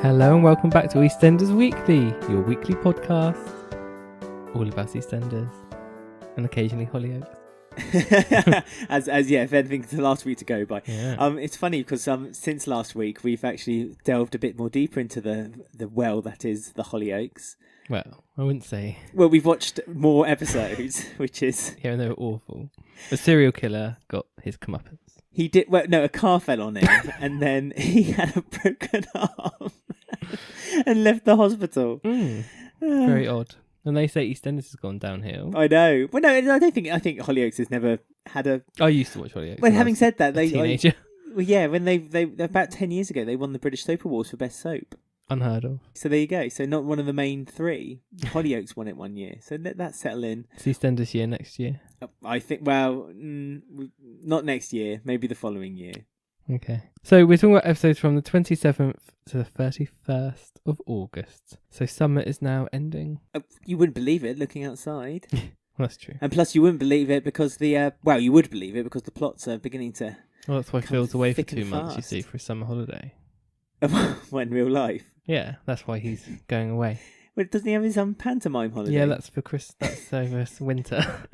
Hello and welcome back to Eastenders Weekly, your weekly podcast, all about Eastenders and occasionally Hollyoaks. as if anything to last week to go by. Yeah. It's funny because since last week we've actually delved a bit more deeper into the well that is the Hollyoaks. Well, I wouldn't say. Well, we've watched more episodes, which is Yeah, they were awful. The serial killer got his comeuppance. he did. Well, no, a car fell on him, and then he had a broken arm and left the hospital. Very odd. And they say Eastenders has gone downhill. I know. Well, no, I don't think. I think Hollyoaks has never had a. I used to watch Hollyoaks. Well, having said that, they teenager. well, yeah, when they about 10 years ago they won the British Soap Awards for best soap. Unheard of. So there you go. So not one of the main three. Hollyoaks won it one year. So let that settle in. It's Eastenders year next year. I think, well, not next year. Maybe the following year. Okay. So we're talking about episodes from the 27th to the 31st of August. So summer is now ending. You wouldn't believe it looking outside. That's true. And plus you wouldn't believe it because you would believe it because the plots are beginning to... Well, that's why Phil's away for thick and 2 months, you fast. see, for his summer holiday. Well, in real life. Yeah, that's why he's going away. Well, doesn't he have his pantomime holiday? Yeah, that's for that's over winter.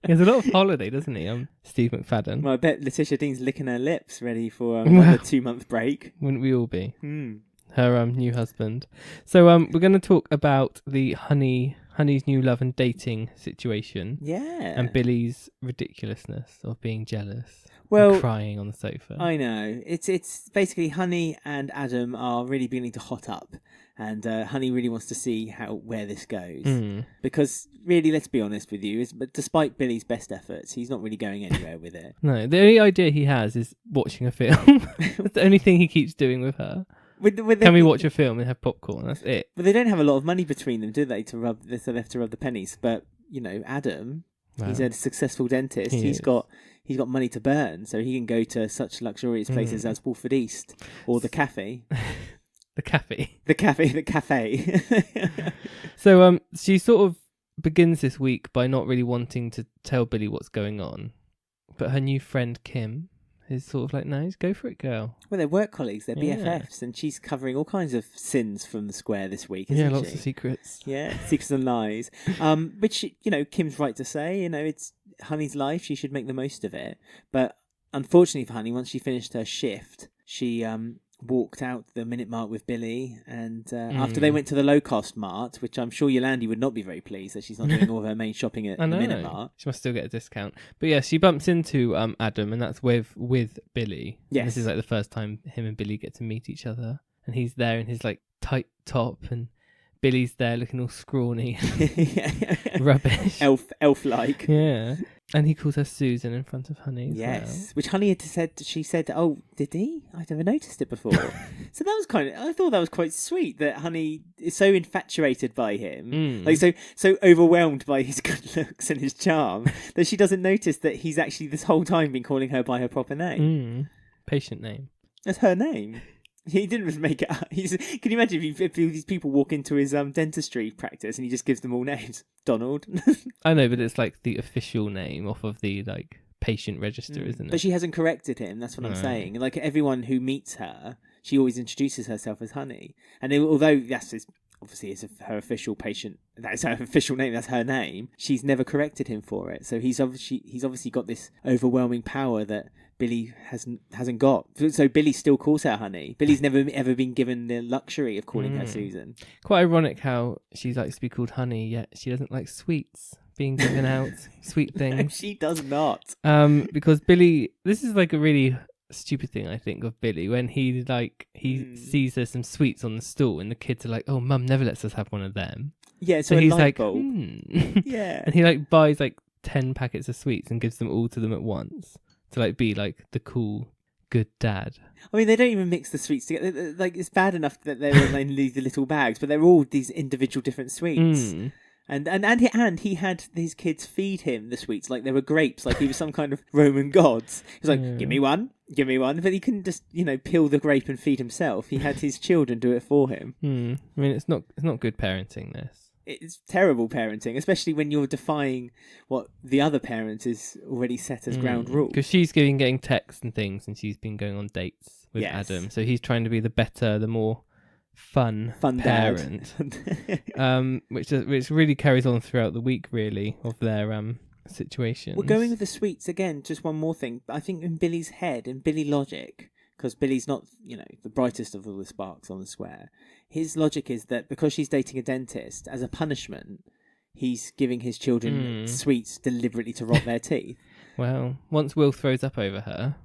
He has a lot of holiday, doesn't he? Steve McFadden. Well, I bet Letitia Dean's licking her lips ready for a 2-month break. Wouldn't we all be? Hmm. Her new husband. So we're going to talk about the Honey's new love and dating situation. Yeah. And Billy's ridiculousness of being jealous. Well, and crying on the sofa. I know. It's basically Honey and Adam are really beginning to hot up. And Honey really wants to see where this goes. Because really, let's be honest with you, but despite Billy's best efforts, he's not really going anywhere with it. No, the only idea he has is watching a film. That's the only thing he keeps doing with her. Can we watch a film and have popcorn? That's it. But they don't have a lot of money between them, do they? So they have to rub the pennies. But Adam, he's a successful dentist. He's got money to burn, so he can go to such luxurious places as Wolford East or the cafe. The cafe. The cafe. So she sort of begins this week by not really wanting to tell Billy what's going on, but her new friend Kim is sort of like, no, just go for it, girl. Well, they're work colleagues, they're Yeah. BFFs, and she's covering all kinds of sins from the square this week, isn't she? Yeah, lots of secrets. Yeah, secrets and lies. Which, Kim's right to say, it's Honey's life, she should make the most of it. But unfortunately for Honey, once she finished her shift, she walked out the Minute Mart with Billy, and after they went to the low-cost mart, which I'm sure Yolandi would not be very pleased that she's not doing all of her main shopping at the Minute Mart. She must still get a discount. But yeah, she bumps into Adam, and that's with Billy. Yes. And this is like the first time him and Billy get to meet each other, and he's there in his like tight top, and Billy's there looking all scrawny, rubbish, elf-like. Yeah. And he calls her Susan in front of Honey as well. Which Honey had said, she said, oh, did he? I'd never noticed it before. So that was I thought that was quite sweet that Honey is so infatuated by him, like so overwhelmed by his good looks and his charm that she doesn't notice that he's actually this whole time been calling her by her proper name. Patient name. That's her name. He didn't just make it up. Can you imagine if these people walk into his dentistry practice and he just gives them all names? Donald. I know, but it's like the official name off of the like patient register, isn't it? But she hasn't corrected him. That's what I'm saying. Like everyone who meets her, she always introduces herself as Honey. And although obviously it's her official patient, that's her official name, that's her name, she's never corrected him for it. So he's obviously got this overwhelming power that Billy hasn't got. So Billy still calls her Honey. Billy's never ever been given the luxury of calling her Susan. Quite ironic how she likes to be called Honey, yet she doesn't like sweets being given out, sweet things. No, she does not. Because Billy, this is like a really stupid thing I think of Billy, when he sees there's some sweets on the stool and the kids are like, oh, Mum never lets us have one of them. Yeah, so he's like, yeah. And he like buys like 10 packets of sweets and gives them all to them at once. To like be like the cool, good dad. I mean, they don't even mix the sweets together. Like it's bad enough that they're in the little bags, but they're all these individual different sweets. And he had his kids feed him the sweets like they were grapes, like he was some kind of Roman gods. He was like, give me one, but he couldn't just peel the grape and feed himself. He had his children do it for him. I mean, it's not good parenting, this. It's terrible parenting, especially when you're defying what the other parent is already set as ground rule. Because she's getting texts and things, and she's been going on dates with Adam. So he's trying to be the better, the more fun parent, which really carries on throughout the week, really, of their situations. We're going with the sweets again. Just one more thing. I think in Billy's head, in Billy logic, because Billy's not, the brightest of all the sparks on the square. His logic is that because she's dating a dentist, as a punishment, he's giving his children sweets deliberately to rot their teeth. Well, once Will throws up over her,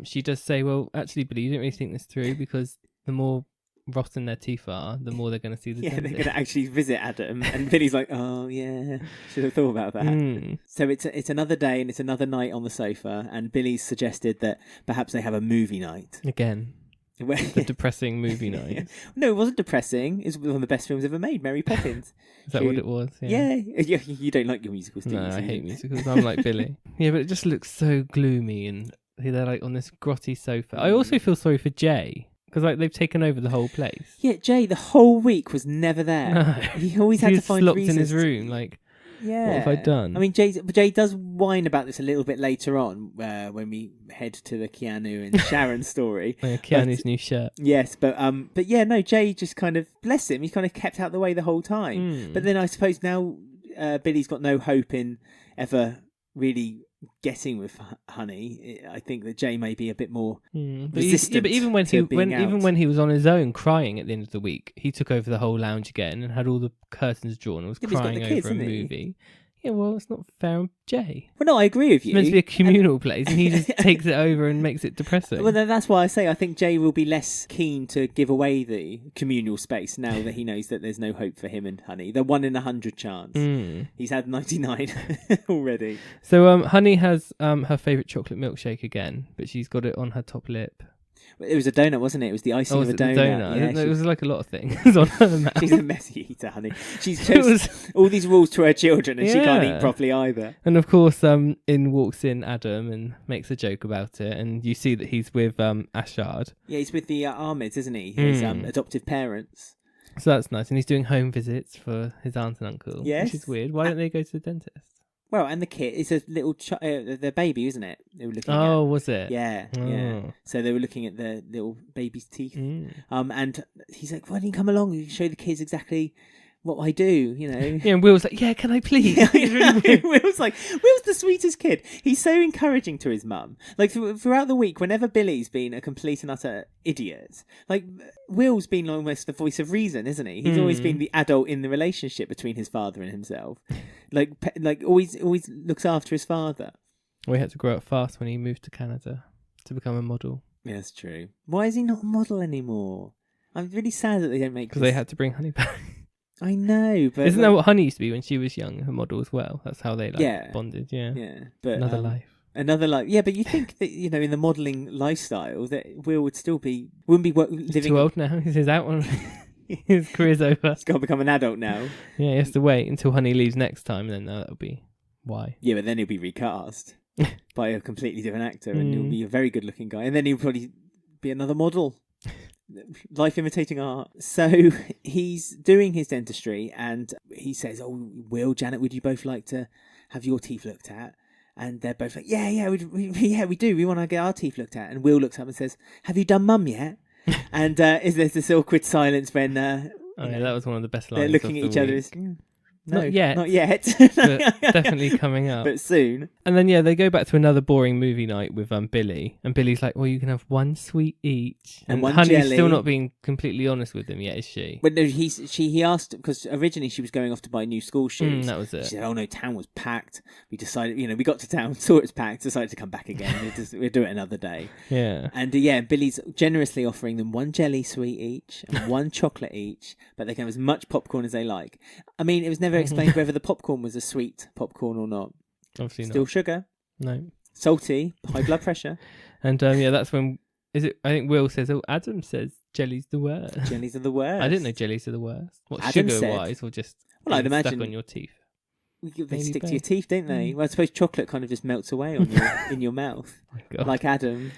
she does say, well, actually, Billy, you didn't really think this through, because the more rotten their teeth are, the more they're going to see the dentist. They're going to actually visit Adam. And Billy's like, oh, yeah, should have thought about that. So it's another day and it's another night on the sofa, and Billy's suggested that perhaps they have a movie night. Again. The depressing movie night. No, it wasn't depressing. It's one of the best films ever made, Mary Poppins. Is that what it was? Yeah. You don't like your musicals, do you? No, I hate musicals. I'm like Billy. Yeah, but it just looks so gloomy, and they're like on this grotty sofa. I also feel sorry for Jay, because they've taken over the whole place. Yeah, Jay, the whole week was never there. No. He always had to find locked reasons. in his room, what have I done? I mean, Jay does whine about this a little bit later on, when we head to the Keanu and Sharon story. Keanu's new shirt. Yes, but yeah, no, Jay just kind of, bless him, he kind of kept out the way the whole time. But then I suppose now Billy's got no hope in ever really getting with Honey. I think that Jay may be a bit more resistant. But even when he was on his own crying at the end of the week, he took over the whole lounge again and had all the curtains drawn and was crying over a movie. Yeah, well, it's not fair on Jay. Well, no, I agree with you. It's meant to be a communal place, and he just takes it over and makes it depressing. Well, then that's why I say I think Jay will be less keen to give away the communal space now that he knows that there's no hope for him and Honey. The 1 in 100 chance. He's had 99 already. So Honey has her favourite chocolate milkshake again, but she's got it on her top lip. It was a donut, wasn't it? It was the icing of a donut. Yeah, it was like a lot of things on her mouth. She's a messy eater, Honey. She's chose all these rules to her children, and she can't eat properly either. And of course, in walks in Adam and makes a joke about it, and you see that he's with Ashard. Yeah, he's with the Ahmeds, isn't he? His adoptive parents. So that's nice, and he's doing home visits for his aunt and uncle. Yes, which is weird. Why don't they go to the dentist? Well, and the kid, it's a little their baby, isn't it? They were looking at. Oh, was it? Yeah, yeah. So they were looking at the little baby's teeth. And he's like, why don't you come along and show the kids exactly what I do, Yeah, and Will's like, yeah, can I please? Will's the sweetest kid. He's so encouraging to his mum. Like, throughout the week, whenever Billy's been a complete and utter idiot, Will's been almost the voice of reason, isn't he? He's always been the adult in the relationship between his father and himself. Always looks after his father. Well, he had to grow up fast when he moved to Canada to become a model. Yeah, that's true. Why is he not a model anymore? I'm really sad that they don't make... Because they had to bring Honey back. I know, but... Isn't that what Honey used to be when she was young, her model as well? That's how they bonded, yeah. But Another life. Another life. Yeah, but you think that, in the modelling lifestyle, that Will would still be... Wouldn't be living... He's too old now. He's out on... His career's over. He's got to become an adult now. Yeah, he has to wait until Honey leaves next time, and then that'll be why. Yeah, but then he'll be recast by a completely different actor, and he'll be a very good-looking guy. And then he'll probably be another model. Life imitating art. So he's doing his dentistry, and he says, "Oh, Will, Janet, would you both like to have your teeth looked at?" And they're both like, "Yeah, we do. We want to get our teeth looked at." And Will looks up and says, "Have you done Mum yet?" And is there this awkward silence when that was one of the best lines. They're looking at each other. No, not yet. But definitely coming up. But soon. And then, they go back to another boring movie night with Billy. And Billy's like, well, you can have one sweet each. And one Honey's jelly. still not being completely honest with him yet, is she? But no, he asked, because originally she was going off to buy new school shoes. That was it. She said, oh no, town was packed. We decided, we got to town, saw it was packed, decided to come back again. We'll do it another day. Yeah. And Billy's generously offering them one jelly sweet each and one chocolate each, but they can have as much popcorn as they like. I mean, it was never explained whether the popcorn was a sweet popcorn or not. Obviously Still not. Sugar. No. Salty. High blood pressure. And that's when... I think Will says, oh, Adam says jellies the worst. Jellies are the worst. I didn't know jellies are the worst. What, Adam sugar-wise or just I'd imagine stuck on your teeth? They stick to your teeth, don't they? Well, I suppose chocolate kind of just melts away on in your mouth. Oh, God. Like Adam.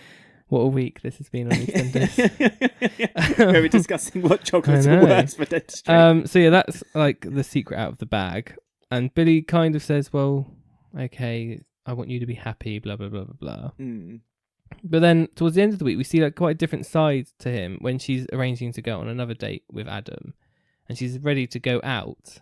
What a week this has been on EastEnders. Where we're discussing what chocolates are worse for dentistry. So that's like the secret out of the bag. And Billy kind of says, well, okay, I want you to be happy, blah, blah, blah, blah, blah. But then towards the end of the week, we see like quite a different side to him when she's arranging to go on another date with Adam, and she's ready to go out,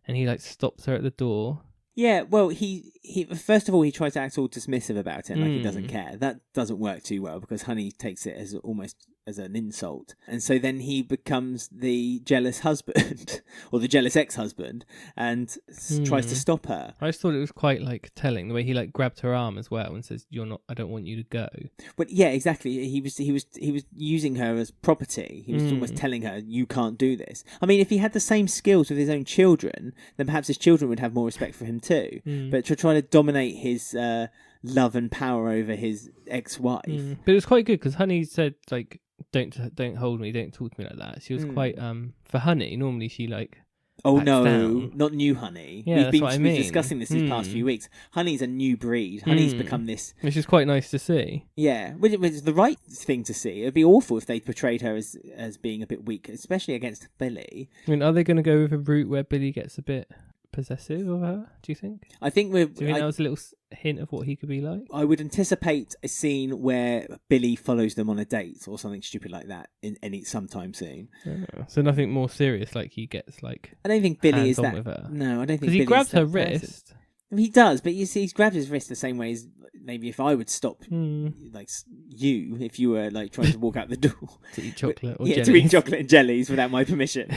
and he like stops her at the door. Yeah, well, he first of all, he tries to act all dismissive about it, like he doesn't care. That doesn't work too well because Honey takes it as almost as an insult. And so then he becomes the jealous husband or the jealous ex-husband and tries to stop her. I just thought it was quite like telling the way he like grabbed her arm as well and says, I don't want you to go. But yeah, exactly. He was using her as property. He was almost telling her, you can't do this. I mean, if he had the same skills with his own children, then perhaps his children would have more respect for him too. But to try to dominate his love and power over his ex-wife. But it was quite good because Honey said like, don't hold me, don't talk to me like that. She was quite for Honey. Normally she like down. Not new Honey. Yeah, we've been discussing this these past few weeks. Honey's a new breed. Honey's become this, which is quite nice to see. Yeah, which is the right thing to see. It'd be awful if they portrayed her as being a bit weak, especially against Billy. I mean, are they going to go with a route where Billy gets a bit possessive of her, do you think? I think do you think that was a little hint of what he could be like? I would anticipate a scene where Billy follows them on a date or something stupid like that sometime soon. So nothing more serious, like he gets like I don't think Billy is that with her. No, I don't think because he grabs her wrist. He does, but you see, he's grabbed his wrist the same way as maybe if I would stop, like you, if you were like trying to walk out the door to eat chocolate or to eat chocolate and jellies without my permission.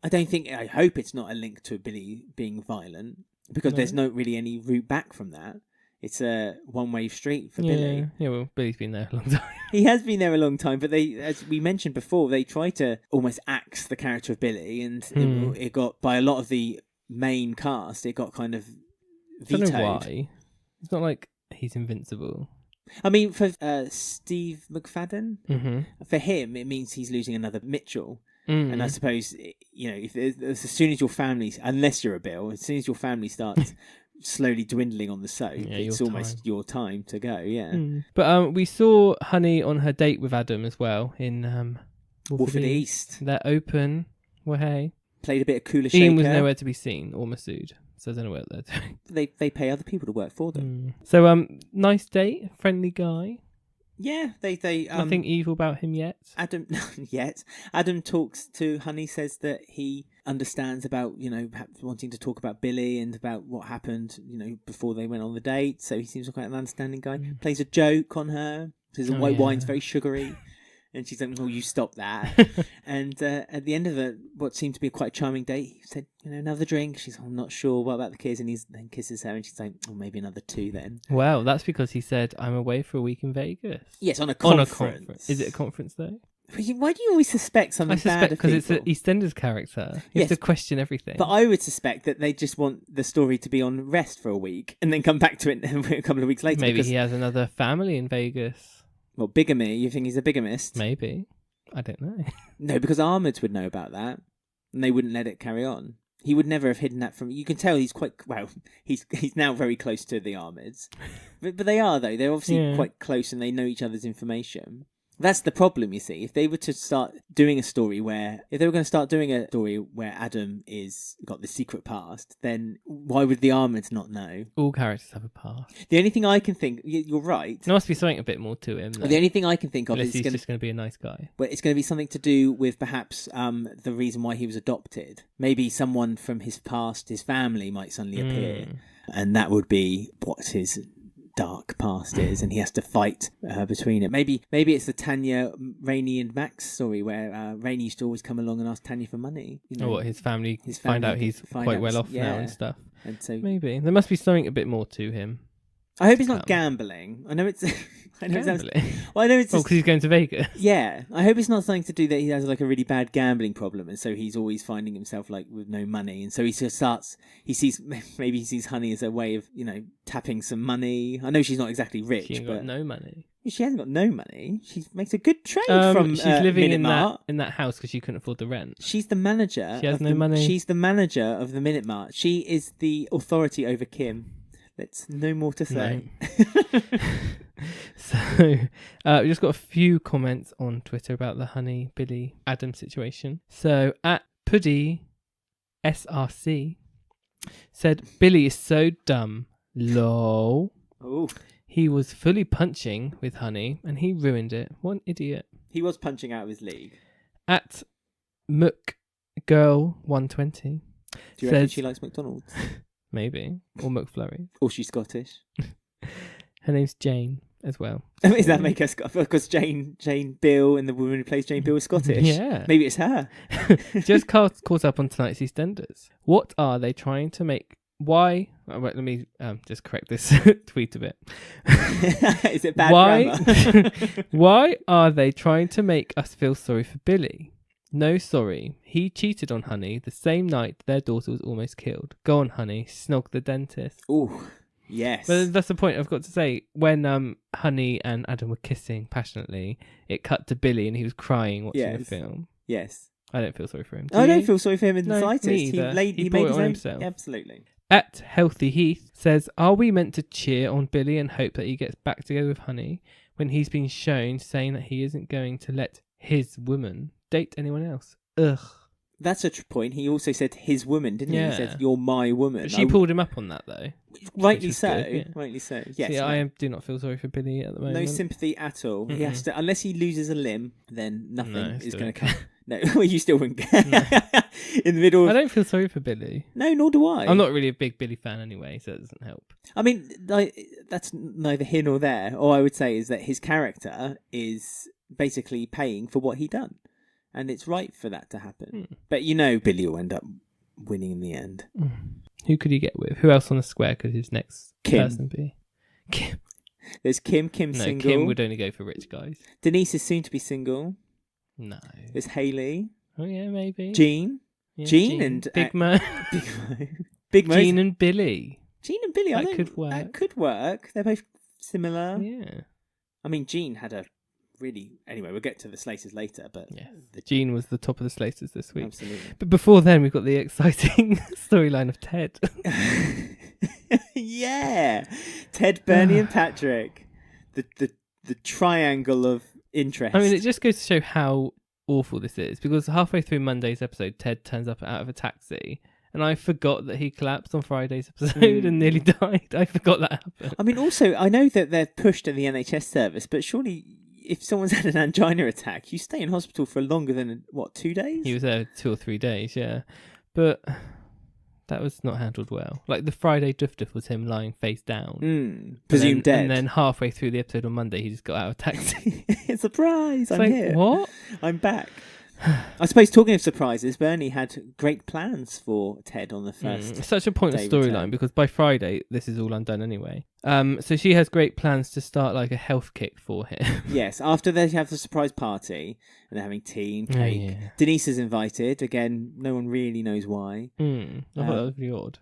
I hope it's not a link to Billy being violent because there's not really any route back from that. It's a one-way street for Billy. Yeah, well, Billy's been there a long time. He has been there a long time, but they, as we mentioned before, they try to almost axe the character of Billy, and it got, by a lot of the main cast, it got kind of vetoed. I don't know why. It's not like he's invincible. I mean, for Steve McFadden, for him, it means he's losing another Mitchell. And I suppose, if as soon as your family, unless you're a Bill, as soon as your family starts slowly dwindling on the soap, it's almost your time to go, But we saw Honey on her date with Adam as well in Wolford East. They're open. Well, hey. Played a bit of Cooler Shaker. Ian was nowhere to be seen, or Masood. So I don't know what they're doing. They pay other people to work for them. So nice date, friendly guy. Yeah, they nothing evil about him yet. Adam talks to Honey, says that he understands about perhaps wanting to talk about Billy and about what happened before they went on the date. So he seems like quite an understanding guy. Plays a joke on her. Says the white wine's very sugary. And she's like, "Oh, you stop that!" And at the end of what seemed to be quite a charming date, he said, "Another drink." She's, "I'm not sure. What about the kids?" And he then kisses her, and she's like, "Oh, maybe another two then." Well, that's because he said, "I'm away for a week in Vegas." Yes, on a conference. Is it a conference though? Why do you always suspect something bad of people? Because it's an EastEnders character. You have to question everything. But I would suspect that they just want the story to be on rest for a week and then come back to it a couple of weeks later. Maybe he has another family in Vegas. Well, bigamy? You think he's a bigamist? Maybe. I don't know. No, because Armids would know about that, and they wouldn't let it carry on. He would never have hidden that from... You can tell he's quite... Well, he's now very close to the Armids. But they are, though. They're obviously quite close, and they know each other's information. That's the problem, you see. If they were to start doing a story where... If they were going to start doing a story where Adam got the secret past, then why would the Armids not know? All characters have a past. The only thing I can think... You're right. There must be something a bit more to him, though. The only thing I can think of is he's just going to be a nice guy. But it's going to be something to do with perhaps the reason why he was adopted. Maybe someone from his past, his family, might suddenly appear. And that would be what his... dark past is, and he has to fight between it. Maybe it's the Tanya, Rainey and Max story where Rainey used to always come along and ask Tanya for money. What, his family find out he's quite well off now and stuff. And so maybe there must be something a bit more to him. I hope it's not gambling. I know it's... Gambling? Well, I know it's... because he's going to Vegas. Yeah. I hope it's not something to do that he has like a really bad gambling problem, and so he's always finding himself like with no money, and so he sees Honey as a way of, tapping some money. I know she's not exactly rich, She ain't got no money. She hasn't got no money. She makes a good trade from she's living Minute Mart. in that house because she couldn't afford the rent. She's the manager. She has no money. She's the manager of the Minute Mart. She is the authority over Kim. That's no more to say. No. So, we just got a few comments on Twitter about the Honey, Billy, Adam situation. So, at Puddy SRC said, Billy is so dumb. Lol. Oh. He was fully punching with Honey, and he ruined it. What an idiot. He was punching out of his league. At McGirl120. Do you reckon she likes McDonald's? Maybe. Or McFlurry. Or she's Scottish. Her name's Jane as well. Does that make her Scottish? Because Jane Bill and the woman who plays Jane Bill is Scottish. Yeah. Maybe it's her. Just caught up on tonight's EastEnders. What are they trying to make... Why? Oh, wait, let me just correct this tweet a bit. Is it bad grammar? Why are they trying to make us feel sorry for Billy? No, sorry. He cheated on Honey the same night their daughter was almost killed. Go on, Honey. Snog the dentist. Ooh, yes. But that's the point I've got to say. When Honey and Adam were kissing passionately, it cut to Billy and he was crying watching the film. Yes. I don't feel sorry for him. I don't feel sorry for him in the slightest. Me either. He brought made it his on own himself. Absolutely. At Healthy Heath says, are we meant to cheer on Billy and hope that he gets back together with Honey when he's been shown saying that he isn't going to let his woman date anyone else? Ugh. That's a point. He also said his woman, didn't he? Yeah. He said, you're my woman. But she pulled him up on that, though. Rightly so. Good, yeah. Rightly so. Yes. See, I do not feel sorry for Billy at the moment. No sympathy at all. He has to, unless he loses a limb, then nothing is going to come. No, you still wouldn't. No. In the middle. I don't feel sorry for Billy. No, nor do I. I'm not really a big Billy fan anyway, so it doesn't help. I mean, that's neither here nor there. All I would say is that his character is basically paying for what he done. And it's right for that to happen. But Billy will end up winning in the end. Who could he get with? Who else on the square could his next person be? Kim. There's Kim single. No, Kim would only go for rich guys. Denise is soon to be single. No. There's Hayley. Oh yeah, maybe. Jean. Yeah, Jean and Big Mo. Big Mo. Jean and Billy. That could work. That could work. They're both similar. Yeah. I mean, Jean had a really... Anyway, we'll get to the Slaters later, but... Yeah. Jean was the top of the Slaters this week. Absolutely. But before then, we've got the exciting storyline of Ted. Yeah! Ted, Bernie and Patrick. The triangle of interest. I mean, it just goes to show how awful this is, because halfway through Monday's episode, Ted turns up out of a taxi, and I forgot that he collapsed on Friday's episode and nearly died. I forgot that happened. I mean, also, I know that they're pushed at the NHS service, but surely if someone's had an angina attack, you stay in hospital for longer than, 2 days? He was there 2 or 3 days, yeah. But that was not handled well. Like, the Friday Duff Duff was him lying face down. Presumed dead. And then halfway through the episode on Monday, he just got out of a taxi. Surprise, I'm like, here. What? I'm back. I suppose, talking of surprises, Bernie had great plans for Ted on the first. Such a pointless storyline, because by Friday, this is all undone anyway. So she has great plans to start like a health kick for him. Yes, after they have the surprise party and they're having tea and cake. Oh, yeah. Denise is invited. Again, no one really knows why. I thought that was really odd.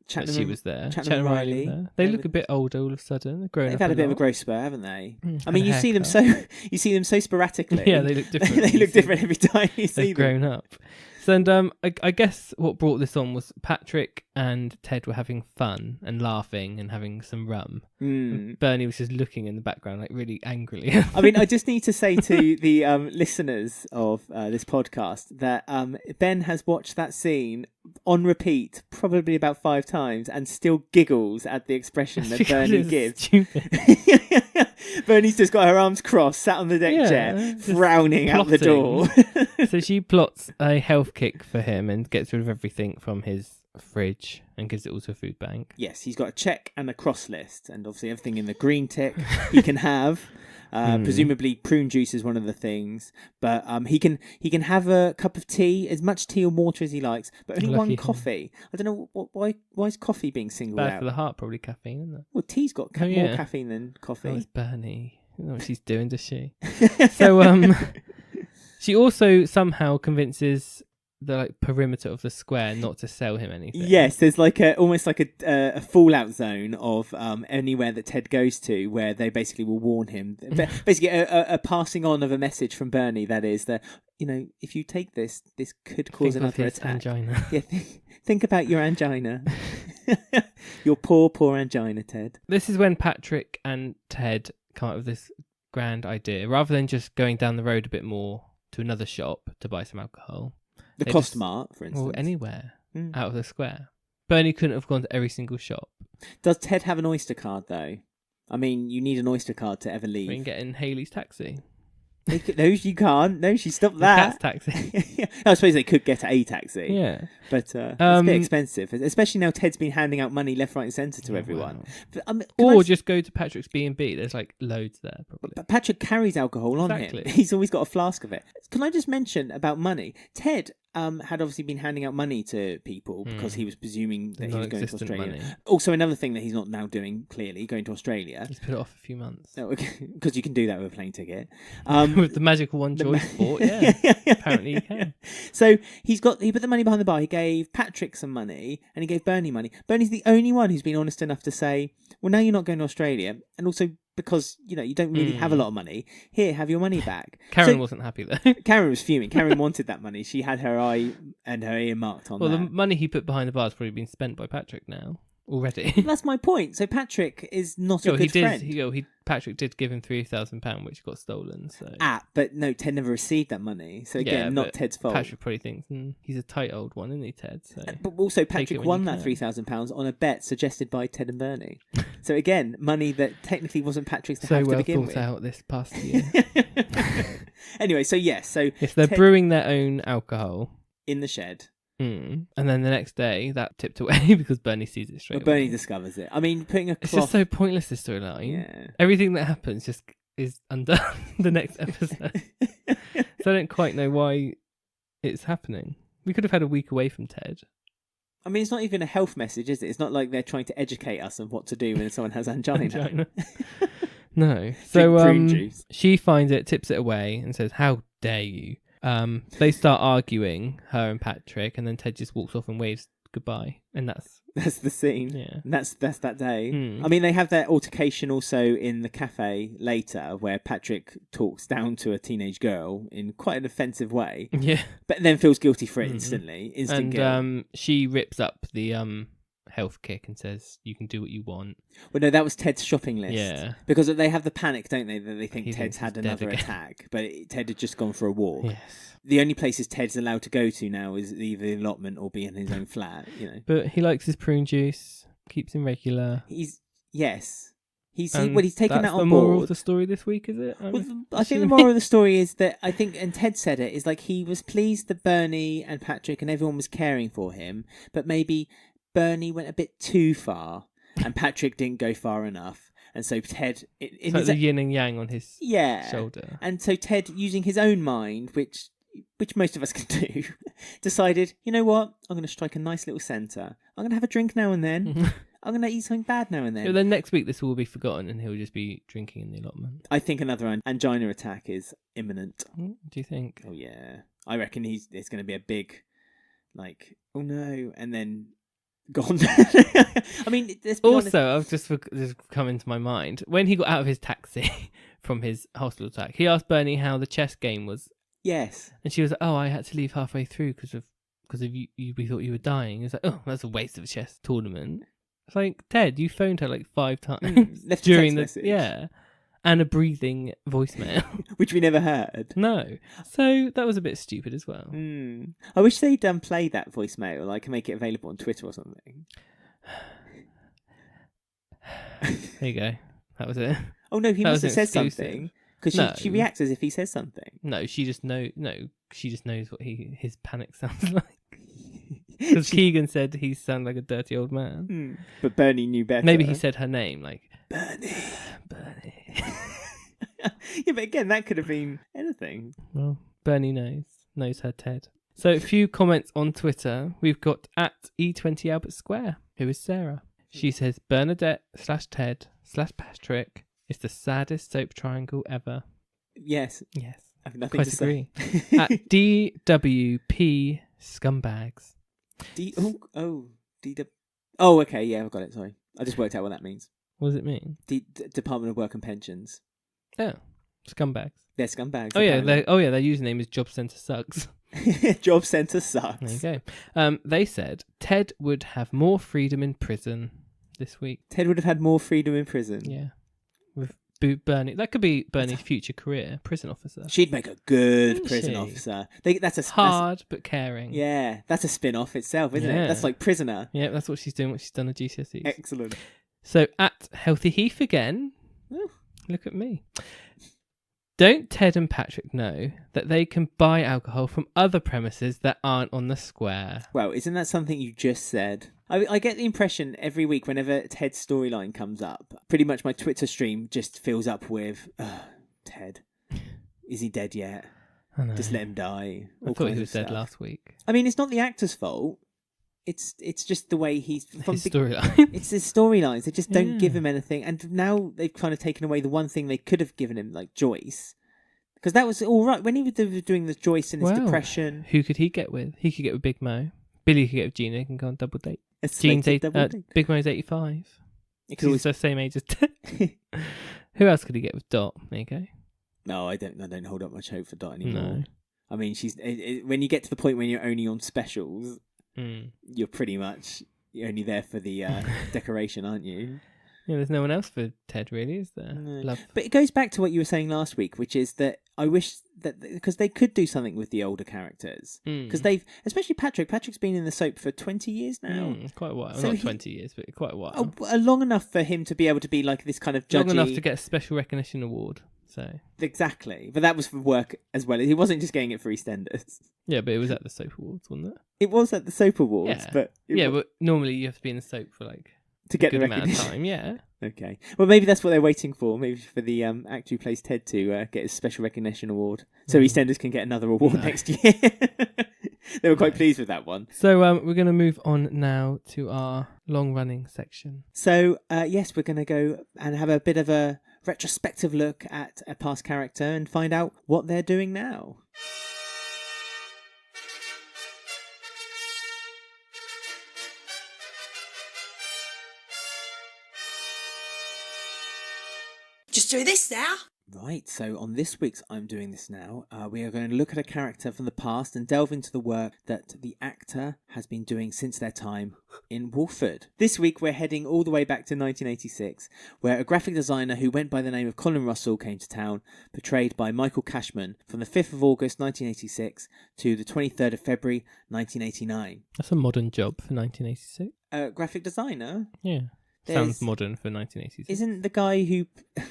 She was there. Chatting and Riley was there. They look a bit older all of a sudden. They've had a bit of a growth spur, haven't they? I mean, you see them so sporadically. Yeah, they look different. They look different every time you see them. They've grown up. So, and I guess what brought this on was Patrick and Ted were having fun and laughing and having some rum. And Bernie was just looking in the background, like really angrily. I mean, I just need to say to the listeners of this podcast that Ben has watched that scene on repeat probably about 5 times and still giggles at the expression that Bernie gives. Bernie's just got her arms crossed, sat on the deck chair, frowning out the door. So she plots a health kick for him and gets rid of everything from his fridge and gives it all to a food bank. Yes, he's got a check and a cross list, and obviously everything in the green tick he can have. Presumably prune juice is one of the things, but he can have a cup of tea, as much tea or water as he likes, but only one coffee. I don't know why is coffee being singled out? Bad for the heart, probably caffeine, isn't it? Well, tea's got more caffeine than coffee. Oh, it's Bernie. I don't know what she's doing, does she? So she also somehow convinces the perimeter of the square not to sell him anything. Yes, there's almost like a fallout zone of anywhere that Ted goes to, where they basically will warn him. Basically, a passing on of a message from Bernie that is that if you take this could cause another attack. Angina. Yeah, think about your angina. Your poor angina, Ted. This is when Patrick and Ted come up with this grand idea. Rather than just going down the road a bit more to another shop to buy some alcohol. The Costmart, for instance. Or anywhere out of the square. Bernie couldn't have gone to every single shop. Does Ted have an Oyster card, though? I mean, you need an Oyster card to ever We can leave. get in Hayley's taxi. No, you can't. No, she stopped The cat's that. taxi. I suppose they could get a taxi. Yeah. But it's a bit expensive, especially now Ted's been handing out money left, right and centre to everyone. Wow. But, can Or I just go to Patrick's B&B. There's like loads there, probably. But Patrick carries alcohol on Exactly. him. He's always got a flask of it. Can I just mention about money? Ted had obviously been handing out money to people because he was presuming that he was going to Non-existent Australia. money. Also, another thing that he's not now doing, clearly, going to Australia. He's put it off a few months. Because you can do that with a plane ticket. With the magical one choice sport, yeah. Apparently you can. So he put the money behind the bar. He gave Patrick some money and he gave Bernie money. Bernie's the only one who's been honest enough to say, well, now you're not going to Australia. And also because, you don't really have a lot of money. Here, have your money back. Karen wasn't happy though. Karen was fuming. Karen wanted that money. She had her eye and her ear marked on that. Well, the money he put behind the bar has probably been spent by Patrick now already. That's my point. So Patrick is not a good friend. Patrick did give him £3,000, which got stolen. So but no, Ted never received that money. So again, not Ted's fault. Patrick probably thinks he's a tight old one, isn't he, Ted? So but also Patrick won that £3,000 on a bet suggested by Ted and Bernie. So again, money that technically wasn't Patrick's to have to begin with. So well thought out this past year. Anyway, so yes, so if they're brewing their own alcohol in the shed. And then the next day, that tipped away because Bernie sees it straight away. Bernie discovers it. I mean, putting a cloth... It's just so pointless, this storyline. Yeah. Everything that happens just is undone the next episode. So I don't quite know why it's happening. We could have had a week away from Ted. I mean, it's not even a health message, is it? It's not like they're trying to educate us on what to do when someone has angina. No. So juice. She finds it, tips it away, and says, "How dare you?" They start arguing, her and Patrick, and then Ted just walks off and waves goodbye, and that's the scene. Yeah, and that's that day. I mean, they have their altercation also in the cafe later, where Patrick talks down to a teenage girl in quite an offensive way. Yeah, but then feels guilty for it instantly. Instant guilt. guilt. She rips up the health kick and says, "You can do what you want." Well, no, that was Ted's shopping list. Yeah, because they have the panic, don't they? That they think Ted's had another attack, but Ted had just gone for a walk. Yes. The only places Ted's allowed to go to now is either the allotment or be in his own flat. But he likes his prune juice. Keeps him regular. He's taken that on board. That's the moral of the story this week, is it? I think the moral of the story is that and Ted said it, is like he was pleased that Bernie and Patrick and everyone was caring for him, but maybe Bernie went a bit too far and Patrick didn't go far enough. And so Ted... It's like the yin and yang on his shoulder. And so Ted, using his own mind, which most of us can do, decided, you know what? I'm going to strike a nice little centre. I'm going to have a drink now and then. I'm going to eat something bad now and then. But then next week this will be forgotten and he'll just be drinking in the allotment. I think another angina attack is imminent. Do you think? Oh, yeah. I reckon it's going to be a big, like, oh no, and then... gone. I mean, also, I've just come into my mind when he got out of his taxi from his hospital attack. He asked Bernie how the chess game was. Yes, and she was like, "Oh, I had to leave halfway through because of you. We thought you were dying." He was like, "Oh, that's a waste of a chess tournament." It's like, Ted, you phoned her like 5 times during the message. And a breathing voicemail. Which we never heard. No. So that was a bit stupid as well. I wish they'd play that voicemail, like make it available on Twitter or something. There you go. That was it. Oh no, he must have said something. Because she reacts as if he says something. No, she just knows what his panic sounds like. Because Keegan said he sounded like a dirty old man. But Bernie knew better. Maybe he said her name, like Bernie. Yeah, but again, that could have been anything. Well, Bernie knows her Ted. So a few comments on Twitter. We've got at E20 Albert Square, who is Sarah. She says Bernadette/Ted/Patrick is the saddest soap triangle ever. Yes. I have nothing quite to agree. say. At DWP Scumbags. Oh, okay, yeah, I've got it, sorry. I just worked out what that means. What does it mean? Department of Work and Pensions. Oh, scumbags. They're scumbags. Oh yeah, their username is Job Centre Sucks. Job Centre Sucks. There you go. They said Ted would have more freedom in prison this week. Ted would have had more freedom in prison. Yeah. With Bernie. That could be Bernie's future career, prison officer. She'd make a good prison officer. Hard but caring. Yeah, that's a spin-off itself, isn't it? That's like Prisoner. Yeah, that's what she's doing, what she's done at GCSEs. Excellent. So at Healthy Heath again. Oh. Look at me. Don't Ted and Patrick know that they can buy alcohol from other premises that aren't on the square? Well, isn't that something you just said? I get the impression every week whenever Ted's storyline comes up, pretty much my Twitter stream just fills up with, Ted, is he dead yet? I know. Just let him die. I thought he was dead last week. I mean, it's not the actor's fault. It's just the way he's... His storyline. It's his storylines. They just don't give him anything. And now they've kind of taken away the one thing they could have given him, like Joyce. Because that was all right. When he was doing the Joyce and his depression... Who could he get with? He could get with Big Mo. Billy could get with Gina. They can go on double date. Big Mo's 85. He's the same age as Ted. Who else could he get with Dot? There you go. No, I don't hold up much hope for Dot anymore. No. I mean, she's when you get to the point when you're only on specials, you're pretty much only there for the decoration, aren't you? Yeah, there's no one else for Ted, really, is there? No. Love. But it goes back to what you were saying last week, which is that I wish that because they could do something with the older characters, because especially Patrick's been in the soap for 20 years now. Quite a while. So Not 20 years, but quite a while. Long enough for him to be able to be like this kind of judgy. Long enough to get a special recognition award. So exactly, but that was for work as well. He wasn't just getting it for EastEnders. Yeah, but it was at the soap awards, wasn't it? It was at the soap awards, but but normally you have to be in the soap for like to get a good the amount of time. Yeah. Okay. Well, maybe that's what they're waiting for. Maybe for the actor who plays Ted to get his special recognition award, so EastEnders can get another award next year. They were quite pleased with that one. So we're going to move on now to our long-running section. So yes, we're going to go and have a bit of a retrospective look at a past character and find out what they're doing now. Just do this now. Right, so on this week's I'm Doing This Now, we are going to look at a character from the past and delve into the work that the actor has been doing since their time in Wolford. This week we're heading all the way back to 1986, where a graphic designer who went by the name of Colin Russell came to town, portrayed by Michael Cashman, from the 5th of August 1986 to the 23rd of February 1989. That's a modern job for 1986. Graphic designer? Yeah. Sounds modern for 1986. Isn't the guy who...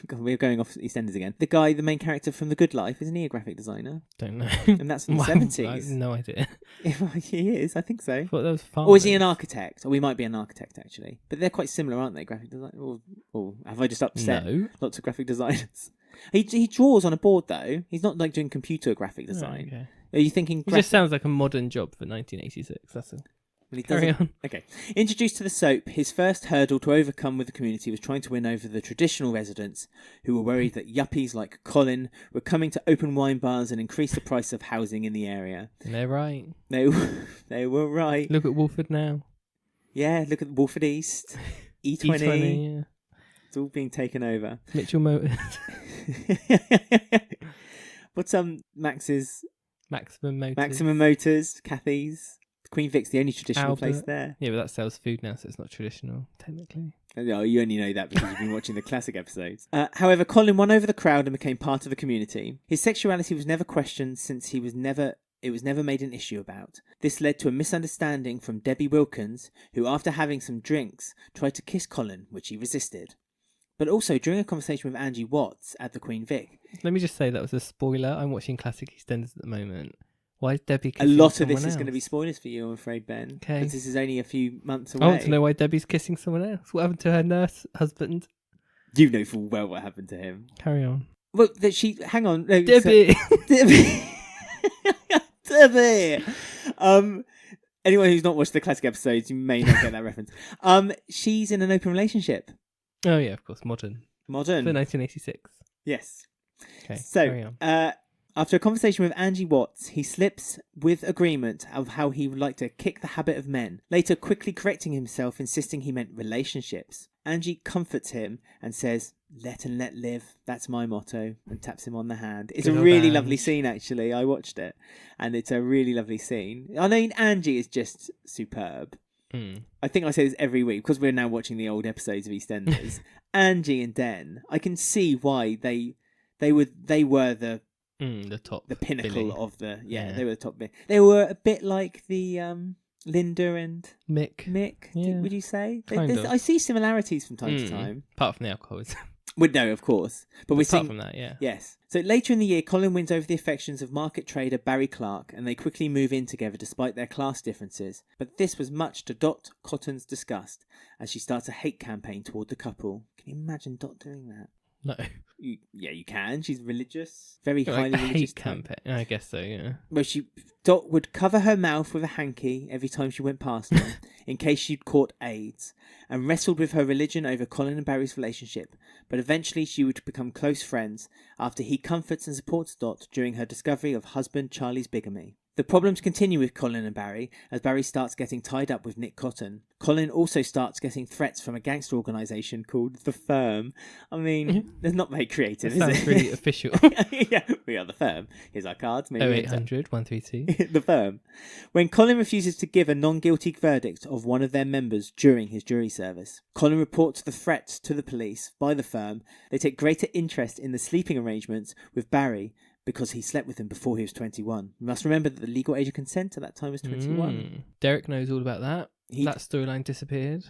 God, we're going off EastEnders again. The main character from The Good Life, isn't he a graphic designer? Don't know. And that's from the 70s. I have no idea. He is, I think so. I thought that was fun. Or is he an architect? Or we might be an architect, actually. But they're quite similar, aren't they, graphic design? Or have I just upset lots of graphic designers? He draws on a board, though. He's not like doing computer graphic design. Oh, okay. Are you thinking... It just sounds like a modern job for 1986. That's all. Carry on. Okay. Introduced to the soap, his first hurdle to overcome with the community was trying to win over the traditional residents who were worried that yuppies like Colin were coming to open wine bars and increase the price of housing in the area. And they're right. They were right. Look at Wolford now. Yeah, look at Wolford East. E20. E20, yeah. It's all being taken over. Mitchell Motors. What's Max's? Maximum Motors. Maximum Motors, Cathy's. Queen Vic's the only traditional place there. Yeah, but that sells food now, so it's not traditional, technically. No, you only know that because you've been watching the classic episodes. However, Colin won over the crowd and became part of the community. His sexuality was never questioned since it was never made an issue about. This led to a misunderstanding from Debbie Wilkins, who after having some drinks tried to kiss Colin, which he resisted. But also during a conversation with Angie Watts at the Queen Vic. Let me just say that was a spoiler. I'm watching Classic EastEnders at the moment. Why is Debbie kissing A lot of this else? is going to be spoilers for you, I'm afraid, Ben. Okay. Because this is only a few months away. I want to know why Debbie's kissing someone else. What happened to her nurse husband? You know full well what happened to him. Carry on. Well, that she... Hang on. No, Debbie! Debbie! Debbie! Anyone who's not watched the classic episodes, you may not get that reference. She's in an open relationship. Oh, yeah, of course. Modern. For 1986. Yes. Okay, so, carry on. After a conversation with Angie Watts, he slips with agreement of how he would like to kick the habit of men, later quickly correcting himself, insisting he meant relationships. Angie comforts him and says, "Let and let live, that's my motto," and taps him on the hand. It's a really lovely scene, actually. I watched it, and it's a really lovely scene. I mean, Angie is just superb. I think I say this every week, because we're now watching the old episodes of EastEnders. Angie and Den, I can see why they were the top, the pinnacle Billy. of the they were the top bit. They were a bit like the Linda and Mick. Yeah. would you say? Kind of. I see similarities from time to time. Apart from the alcoholism. Well, no, of course. But we're Apart seeing... from that, yeah. Yes. So later in the year, Colin wins over the affections of market trader Barry Clark, and they quickly move in together despite their class differences. But this was much to Dot Cotton's disgust, as she starts a hate campaign toward the couple. Can you imagine Dot doing that? No. You can. She's religious. Very Like highly a religious. hate campaign. I guess so, yeah. Well, Dot would cover her mouth with a hanky every time she went past them, in case she'd caught AIDS, and wrestled with her religion over Colin and Barry's relationship. But eventually she would become close friends after he comforts and supports Dot during her discovery of husband Charlie's bigamy. The problems continue with Colin and Barry as Barry starts getting tied up with Nick Cotton. Colin also starts getting threats from a gangster organisation called The Firm. I mean, it's not very creative, That is sounds it? really official. Yeah, we are The Firm. Here's our cards. 0800 132. The Firm. When Colin refuses to give a non-guilty verdict of one of their members during his jury service, Colin reports the threats to the police by The Firm. They take greater interest in the sleeping arrangements with Barry because he slept with him before he was 21. You must remember that the legal age of consent at that time was 21. Derek knows all about that. That storyline disappeared.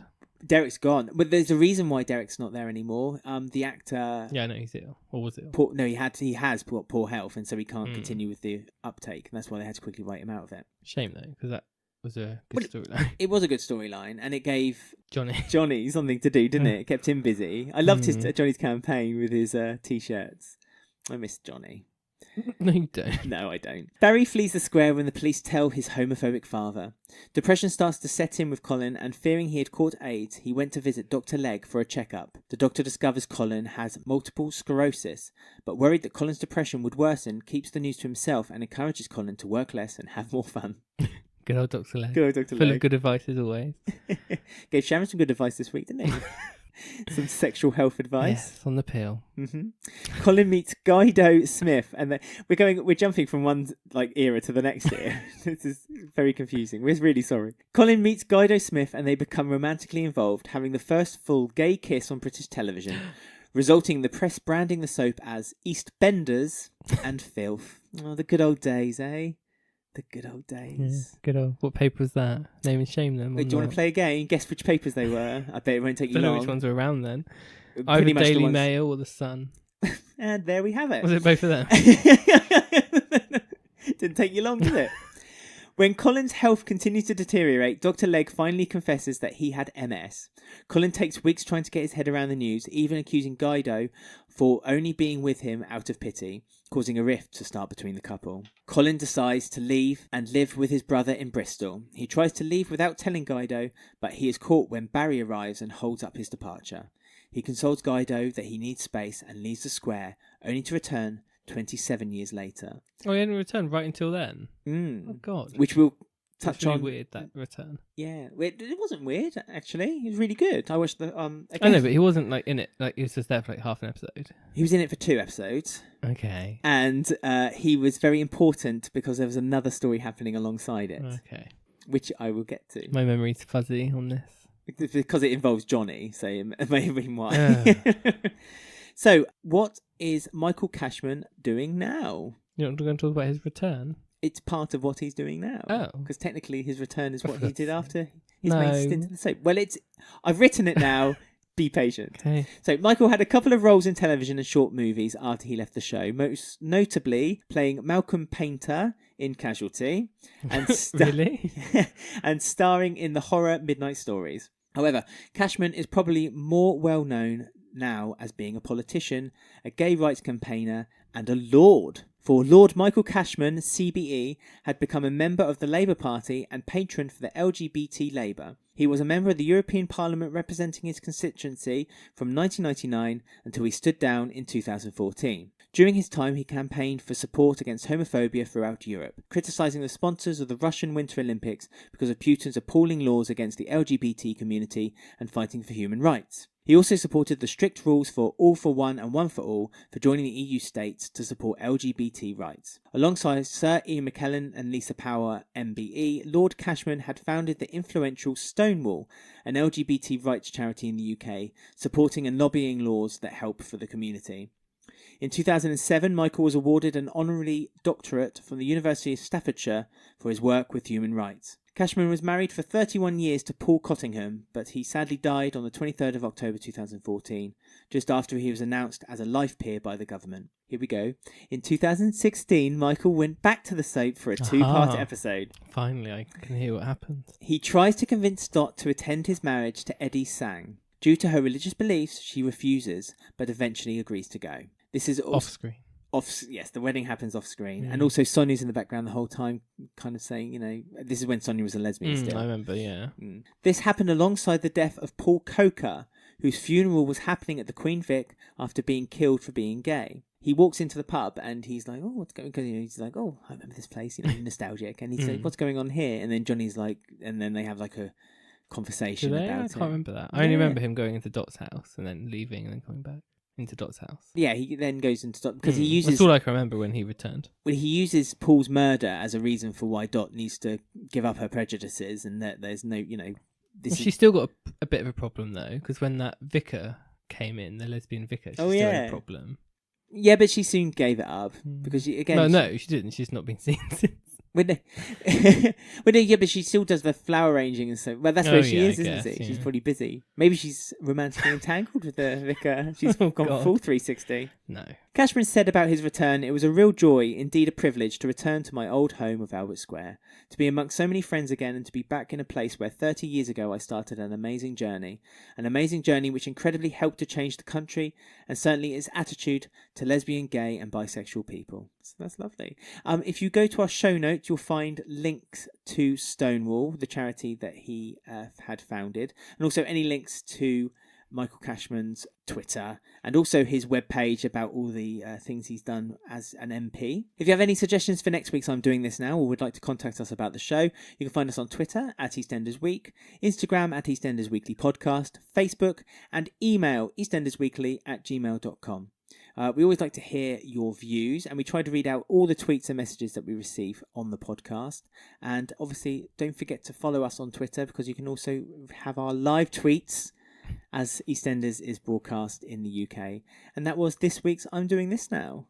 Derek's gone, but there's a reason why Derek's not there anymore. The actor... Yeah, I know he's ill. Or was ill? He has poor health, and so he can't continue with the uptake, and that's why they had to quickly write him out of it. Shame, though, because that was a good storyline. It was a good storyline, and it gave Johnny something to do, didn't it? It kept him busy. I loved Johnny's campaign with his T-shirts. I miss Johnny. No, you don't. No, I don't. Barry flees the square when the police tell his homophobic father. Depression starts to set in with Colin, and fearing he had caught AIDS, he went to visit Dr. Legg for a checkup. The doctor discovers Colin has multiple sclerosis, but worried that Colin's depression would worsen, keeps the news to himself and encourages Colin to work less and have more fun. Good old Dr. Legg. Good old Dr. Full Legg. of good advice as always. Gave Sharon some good advice this week, didn't he? Some sexual health advice. Yes, on the pill. Colin meets Guido Smith, and we're jumping from one era to the next here. This is very confusing. We're really sorry. Colin meets Guido Smith, and they become romantically involved, having the first full gay kiss on British television, resulting in the press branding the soap as Eastenders and Filth. Oh, the good old days, eh? The good old days. Yeah, good old. What paper was that? Name and shame them. Wait, do you want to play a game? Guess which papers they were. I bet it won't take you I don't long. know which ones were around then. Pretty Either much the Daily ones- Mail or The Sun. And there we have it. Was it both of them? Didn't take you long, did it? When Colin's health continues to deteriorate, Dr. Legg finally confesses that he had MS. Colin takes weeks trying to get his head around the news, even accusing Guido for only being with him out of pity, causing a rift to start between the couple. Colin decides to leave and live with his brother in Bristol. He tries to leave without telling Guido, but he is caught when Barry arrives and holds up his departure. He consoles Guido that he needs space and leaves the square, only to return 27 years later. Oh, he hadn't returned right until then? Oh, God. Which we'll That's touch really on. weird, that return. Yeah, it wasn't weird, actually. It was really good. I watched the... I know, but he wasn't in it. He was just there for half an episode. He was in it for 2 episodes. Okay. And he was very important because there was another story happening alongside it. Okay. Which I will get to. My memory's fuzzy on this. Because it involves Johnny, so it may have been why. So, what is Michael Cashman doing now? You're not going to talk about his return? It's part of what he's doing now. Oh. Because technically his return is what he did after his No. main stint in the soap. Well, I've written it now. Be patient. Okay. So Michael had a couple of roles in television and short movies after he left the show, most notably playing Malcolm Painter in Casualty and Really? and starring in the horror Midnight Stories. However, Cashman is probably more well known now as being a politician, a gay rights campaigner, and a lord. For Lord Michael Cashman CBE had become a member of the Labour Party and patron for the LGBT Labour. He was a member of the European Parliament representing his constituency from 1999 until he stood down in 2014. During his time, he campaigned for support against homophobia throughout Europe, criticising the sponsors of the Russian Winter Olympics because of Putin's appalling laws against the LGBT community and fighting for human rights. He also supported the strict rules for All for One and One for All for joining the EU states to support LGBT rights. Alongside Sir Ian McKellen and Lisa Power MBE, Lord Cashman had founded the influential Stonewall, an LGBT rights charity in the UK, supporting and lobbying laws that help for the community. In 2007, Michael was awarded an honorary doctorate from the University of Staffordshire for his work with human rights. Cashman was married for 31 years to Paul Cottingham, but he sadly died on the 23rd of October 2014, just after he was announced as a life peer by the government. Here we go. In 2016, Michael went back to the soap for a two-part episode. Finally, I can hear what happened. He tries to convince Dot to attend his marriage to Eddie Sang. Due to her religious beliefs, she refuses, but eventually agrees to go. This is also Off-screen. Yes, the wedding happens off screen, and also Sonia's in the background the whole time, kind of saying, this is when Sonia was a lesbian still. I remember, yeah. This happened alongside the death of Paul Coker, whose funeral was happening at the Queen Vic after being killed for being gay. He walks into the pub and he's like, "Oh, what's going on?" Because he's like, "Oh, I remember this place, nostalgic." And he's like, "What's going on here?" And then Johnny's like, and then they have like a conversation about it. I can't remember that. I only remember him going into Dot's house and then leaving and then coming back into Dot's house. Yeah, he then goes into Dot because he uses. That's all I can remember when he returned. Well, he uses Paul's murder as a reason for why Dot needs to give up her prejudices, and that there's no, She's still got a bit of a problem though, because when that vicar came in, the lesbian vicar, she still had a problem. Yeah, but she soon gave it up because she didn't. She's not been seen since. But she still does the flower arranging and so. Well, that's where she is, isn't she? Yeah. She's probably busy. Maybe she's romantically entangled with the vicar. She's gone full 360. No. Cashman said about his return, "It was a real joy, indeed a privilege, to return to my old home of Albert Square, to be amongst so many friends again, and to be back in a place where 30 years ago I started an amazing journey which incredibly helped to change the country, and certainly its attitude to lesbian, gay, and bisexual people." So that's lovely. If you go to our show notes, you'll find links to Stonewall, the charity that he had founded, and also any links to Michael Cashman's Twitter, and also his webpage about all the things he's done as an MP. If you have any suggestions for next week's I'm Doing This Now, or would like to contact us about the show, you can find us on Twitter at Eastenders Week, Instagram at Eastenders Weekly Podcast, Facebook, and email eastendersweekly@gmail.com. We always like to hear your views, and we try to read out all the tweets and messages that we receive on the podcast. And obviously, don't forget to follow us on Twitter, because you can also have our live tweets as EastEnders is broadcast in the UK. And that was this week's I'm Doing This Now.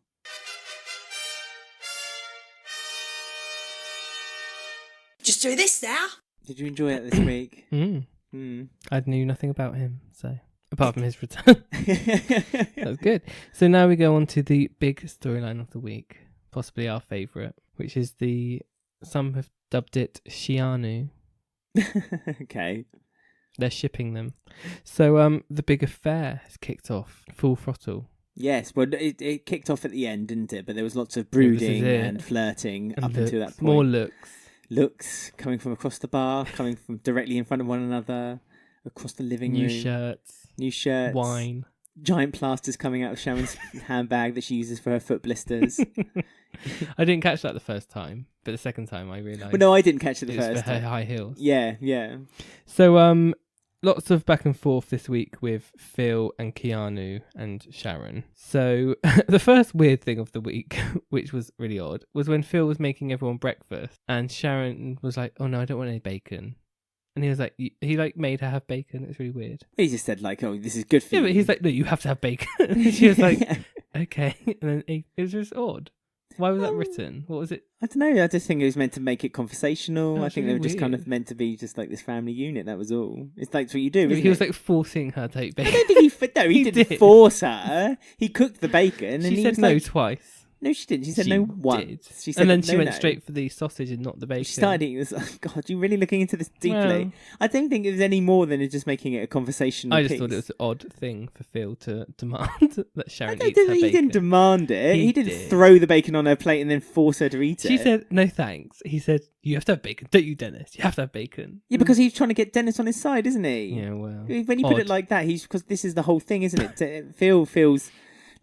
Just do this now. Did you enjoy it this week? I knew nothing about him, so apart from his return. That was good. So now we go on to the big storyline of the week, possibly our favourite, which is some have dubbed it Keanu. Okay. They're shipping them. So the big affair has kicked off full throttle. Yes, well, it kicked off at the end, didn't it? But there was lots of brooding and flirting up until that point. More looks. Looks coming from across the bar, coming from directly in front of one another, across the living room. New shirts. Wine. Giant plasters coming out of Sharon's handbag that she uses for her foot blisters. I didn't catch that the first time, but the second time I realised. Well, no, I didn't catch it the first time. For her high heels. Yeah. So, lots of back and forth this week with Phil and Keanu and Sharon. So, the first weird thing of the week, which was really odd, was when Phil was making everyone breakfast and Sharon was like, "Oh no, I don't want any bacon." And he was like, he made her have bacon. It's really weird. He just said like, "Oh, this is good for you." Yeah, but he's like, "No, you have to have bacon." And she was like, "Okay." And then it was just odd. Why was that written? What was it? I don't know. I just think it was meant to make it conversational. I think they were just weird. kind of meant to be just like this family unit. That was all. It's like what you do. He was like forcing her to take bacon. I don't think he didn't force her. He cooked the bacon. She and he said was no like, twice. No, she didn't. She said no once. She said and then she no, went no. straight for the sausage and not the bacon. She started eating this. Oh, God, you're really looking into this deeply. Well, I don't think it was any more than just making it a conversational I just piece. thought it was an odd thing for Phil to demand that Sharon eats her bacon. He didn't demand it. He didn't did. throw the bacon on her plate and then force her to eat it. She said, "No thanks." He said, "You have to have bacon. Don't you, Dennis? You have to have bacon." Yeah, because he's trying to get Dennis on his side, isn't he? Yeah, well. When you put it like that, because this is the whole thing, isn't it? Phil feels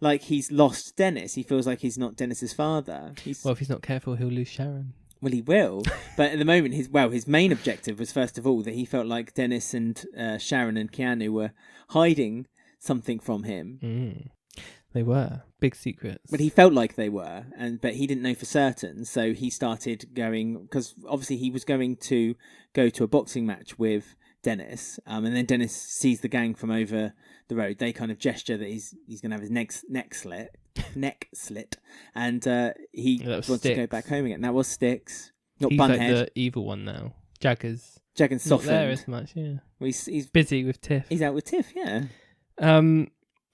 like he's lost Dennis. He feels like he's not Dennis's father. Well, if he's not careful, he'll lose Sharon. Well, he will. But at the moment, his main objective was, first of all, that he felt like Dennis and Sharon and Keanu were hiding something from him. They were. Big secrets. But he felt like they were, but he didn't know for certain. So he started going, because obviously he was going to go to a boxing match with Dennis, and then Dennis sees the gang from over the road. They kind of gesture that he's going to have his neck slit, and he wants to go back home again. That was Styx, not he's Bunhead. like the evil one now. Jagger's Jagger's not softened. there as much. Yeah, Well, he's busy with Tiff. He's out with Tiff, yeah.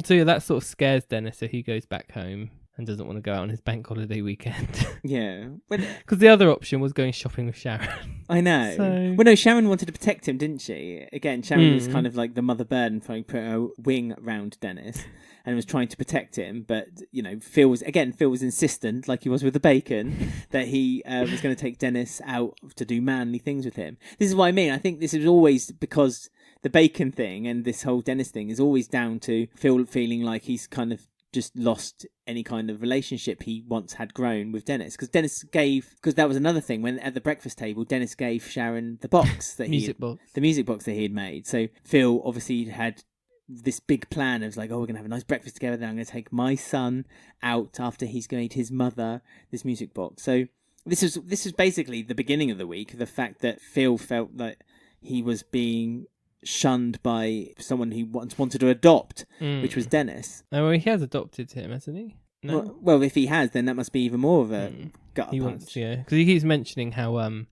So yeah, that sort of scares Dennis, so he goes back home and doesn't want to go out on his bank holiday weekend. Yeah. Because the other option was going shopping with Sharon. I know. So... Well, no, Sharon wanted to protect him, didn't she? Again, Sharon was kind of like the mother bird and trying to put a wing around Dennis and was trying to protect him. But, you know, Phil was insistent, like he was with the bacon, that he was going to take Dennis out to do manly things with him. This is what I mean. I think this is always because the bacon thing and this whole Dennis thing is always down to Phil feeling like he's kind of just lost any kind of relationship he once had grown with Dennis. Because that was another thing, when at the breakfast table, Dennis gave Sharon the box that the music box that he had made. So Phil obviously had this big plan of like, oh, we're going to have a nice breakfast together, then I'm going to take my son out after he's going to his mother this music box. So this is basically the beginning of the week, the fact that Phil felt that he was being shunned by someone he once wanted to adopt, which was Dennis. Oh, well, he has adopted him, hasn't he? No. Well, if he has, then that must be even more of a gut punch. Yeah, because he keeps mentioning how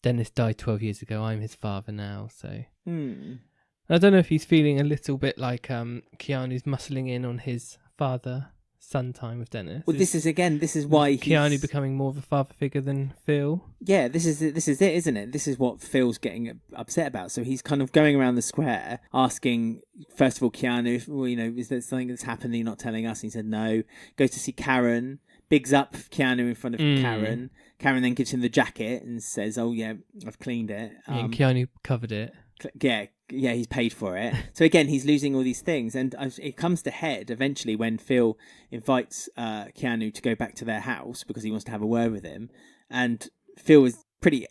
Dennis died 12 years ago. I'm his father now, so I don't know if he's feeling a little bit like Keanu's muscling in on his father-son time with Dennis. Well, this is why Keanu becoming more of a father figure than Phil. Yeah, this is it, isn't it? This is what Phil's getting upset about. So he's kind of going around the square asking, first of all, Keanu, is there something that's happened that you're not telling us? And he said no. Goes to see Karen, bigs up Keanu in front of Karen. Karen then gives him the jacket and says, oh yeah, I've cleaned it. And Keanu covered it. Yeah, he's paid for it. So again, he's losing all these things, and it comes to head eventually when Phil invites Keanu to go back to their house because he wants to have a word with him, and Phil is pretty,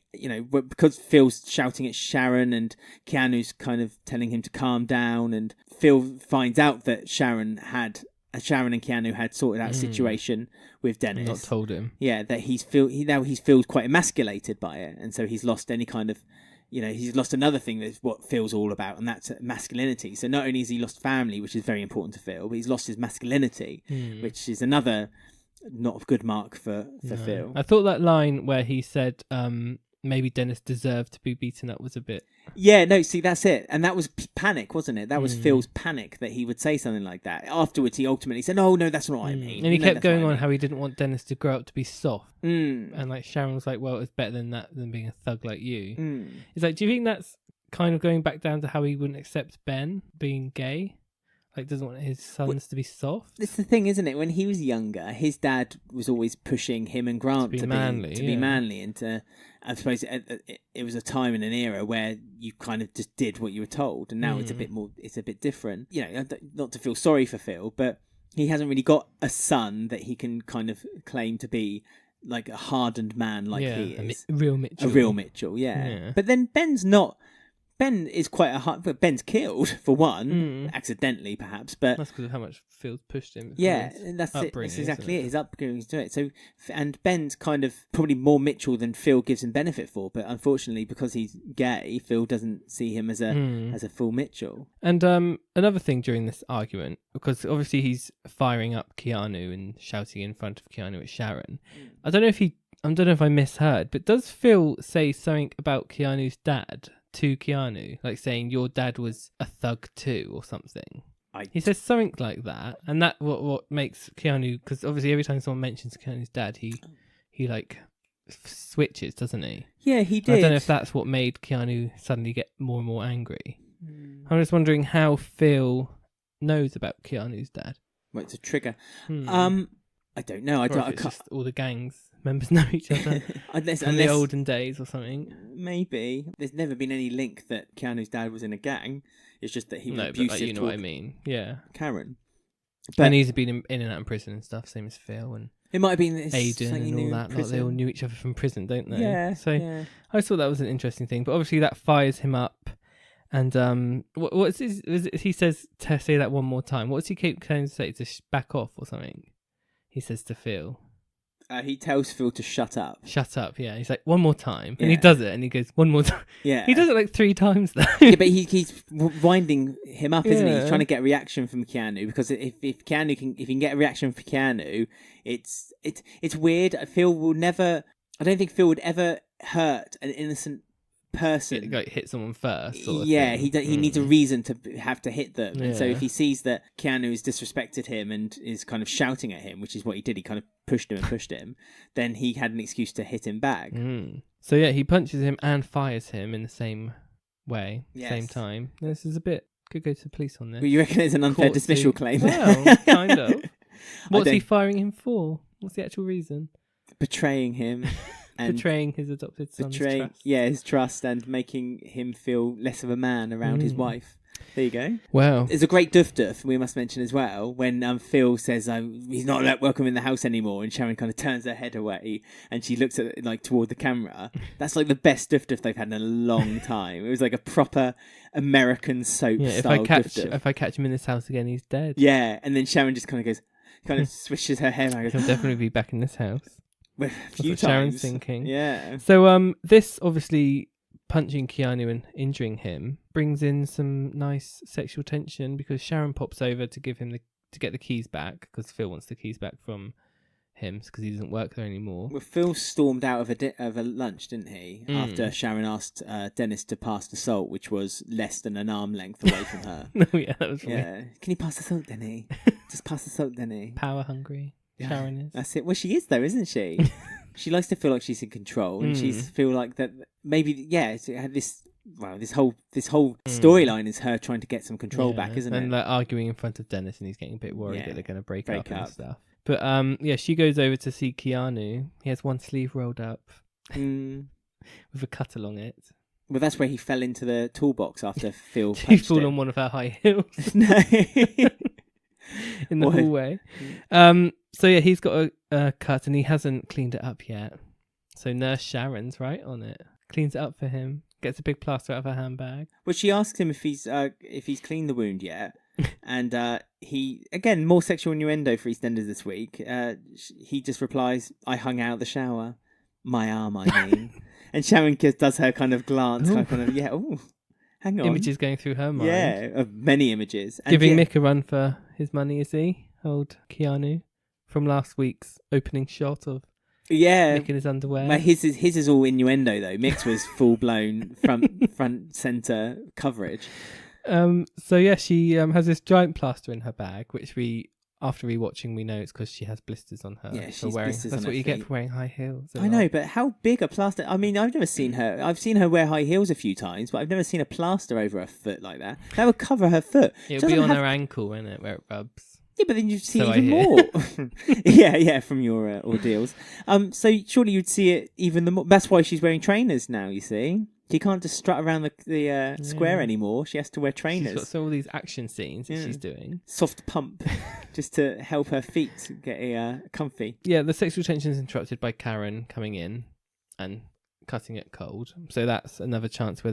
because Phil's shouting at Sharon and Keanu's kind of telling him to calm down, and Phil finds out that Sharon and Keanu had sorted out a situation with Dennis. Not told him. Yeah, that he's feels quite emasculated by it, and so he's lost any kind of. He's lost another thing that's what Phil's all about, and that's masculinity. So not only has he lost family, which is very important to Phil, but he's lost his masculinity, which is another not a good mark for Phil. I thought that line where he said maybe Dennis deserved to be beaten up was a bit... Yeah, no, see, that's it. And that was panic, wasn't it? That was Phil's panic that he would say something like that. Afterwards, he ultimately said, oh, no, that's not what I mean. And he kept going on how he didn't want Dennis to grow up to be soft. And like Sharon was like, well, it's better than that than being a thug like you. It's like, do you think that's kind of going back down to how he wouldn't accept Ben being gay? Like, doesn't want his sons to be soft? It's the thing, isn't it? When he was younger, his dad was always pushing him and Grant to be manly, and to, I suppose it was a time and an era where you kind of just did what you were told, and now it's a bit different. Not to feel sorry for Phil, but he hasn't really got a son that he can kind of claim to be like a hardened man like he is. A real Mitchell, yeah. But then Ben is quite but Ben's killed for one, accidentally perhaps, but that's because of how much Phil's pushed him. Yeah, that's it. That's exactly it. His upbringing to it. So, and Ben's kind of probably more Mitchell than Phil gives him benefit for, but unfortunately, because he's gay, Phil doesn't see him as a full Mitchell. And another thing during this argument, because obviously he's firing up Keanu and shouting in front of Keanu at Sharon. I don't know if I misheard, but does Phil say something about Keanu's dad to Keanu, like saying your dad was a thug too or something? He says something like that, and that what makes Keanu, because obviously every time someone mentions Keanu's dad, he like switches, doesn't he? Yeah, he did. I don't know if that's what made Keanu suddenly get more and more angry. I'm just wondering how Phil knows about Keanu's dad. Well, it's a trigger. I don't know. It's just all the gangs members know each other unless the olden days or something. Maybe. There's never been any link that Keanu's dad was in a gang. It's just that he was abusive. But you know what I mean. Yeah. Karen. And he's been in and out of prison and stuff, same as Phil and it might have been Aiden and all that. Like they all knew each other from prison, don't they? Yeah. So I just thought that was an interesting thing. But obviously that fires him up. And what's he says to say that one more time. What does he keep trying to say? To back off or something? He says to Phil. He tells Phil to shut up. Shut up, yeah. He's like, one more time. And he does it, and he goes, one more time. Yeah. He does it like 3 times, though. Yeah, but he's winding him up, isn't he? He's trying to get a reaction from Keanu, because if he can get a reaction from Keanu, it's weird. I don't think Phil would ever hurt an innocent person like hit someone first. Sort of yeah, thing. he needs a reason to have to hit them. And so Yeah. if he sees that Keanu has disrespected him and is kind of shouting at him, which is what he did, he kind of pushed him, then he had an excuse to hit him back. So yeah, he punches him and fires him in the same way, Yes. same time. This is a bit... Could go to the police on this. Well, you reckon it's an unfair Court dismissal suit. claim? Well, kind of. What's he don't- firing him for? What's the actual reason? Betraying him. And Betraying his adopted son's trust. his trust and making him feel less of a man around his wife. There you go. Wow. There's a great Duff Duff we must mention as well when Phil says he's not welcome in the house anymore, and Sharon kind of turns her head away and she looks at like toward the camera. That's like the best Duff Duff they've had in a long time. It was like a proper American soap style Duff Duff. If I catch him in this house again, he's dead. Yeah, and then Sharon just kind of swishes her hair around. He'll definitely be back in this house. A That's few what Sharon's times. thinking. Yeah. So this obviously punching Keanu and injuring him brings in some nice sexual tension because Sharon pops over to give him to get the keys back because Phil wants the keys back from him because he doesn't work there anymore. Well, Phil stormed out of a lunch, didn't he? After Sharon asked Dennis to pass the salt, which was less than an arm length away from her. No, yeah, that was weird. Yeah. Can you pass the salt, Denny? Just pass the salt, Denny. Power hungry. Yeah, Sharon is. That's it. Well, she is though, isn't she? She likes to feel like she's in control, and she's feel like that. Maybe it had this. Well, this whole storyline is her trying to get some control back, isn't and it? like arguing in front of Dennis, and he's getting a bit worried Yeah. that they're going to break Break up up. and stuff. But yeah, she goes over to see Keanu. He has one sleeve rolled up with a cut along it. Well, that's where he fell into the toolbox after Phil He punched fall him. on one of her high heels No. in the Why? hallway. So yeah, he's got a cut and he hasn't cleaned it up yet. So Nurse Sharon's right on it. Cleans it up for him. Gets a big plaster out of her handbag. Well, she asks him if he's cleaned the wound yet, and he again more sexual innuendo for EastEnders this week. He just replies, "I hung out the shower, my arm, I mean." And Sharon does her kind of glance, kind of hang on, Images going through her mind. yeah, of many images, and Giving yeah, Mick a run for his money, is he? Old Keanu from last week's opening shot of yeah. Mick in his underwear. Well, his is all innuendo though. Mick's was full blown front center coverage. So yeah, she has this giant plaster in her bag, which after rewatching, we know it's because she has blisters on her. Yeah, for she's wearing. blisters That's on what her you get feet. for wearing high heels. I know, but how big a plaster? I mean, I've never seen her. I've seen her wear high heels a few times, but I've never seen a plaster over her foot like that. That would cover her foot. She It'll be doesn't on have- her ankle, won't it, where it rubs? Yeah, but then you'd see So I even hear. more. yeah, from your ordeals. So surely you'd see it even the more. That's why she's wearing trainers now. You see, she can't just strut around the square anymore. She has to wear trainers. She's got all these action scenes that she's doing. Soft pump, just to help her feet get comfy. Yeah, the sexual tension is interrupted by Karen coming in and cutting it cold. So that's another chance where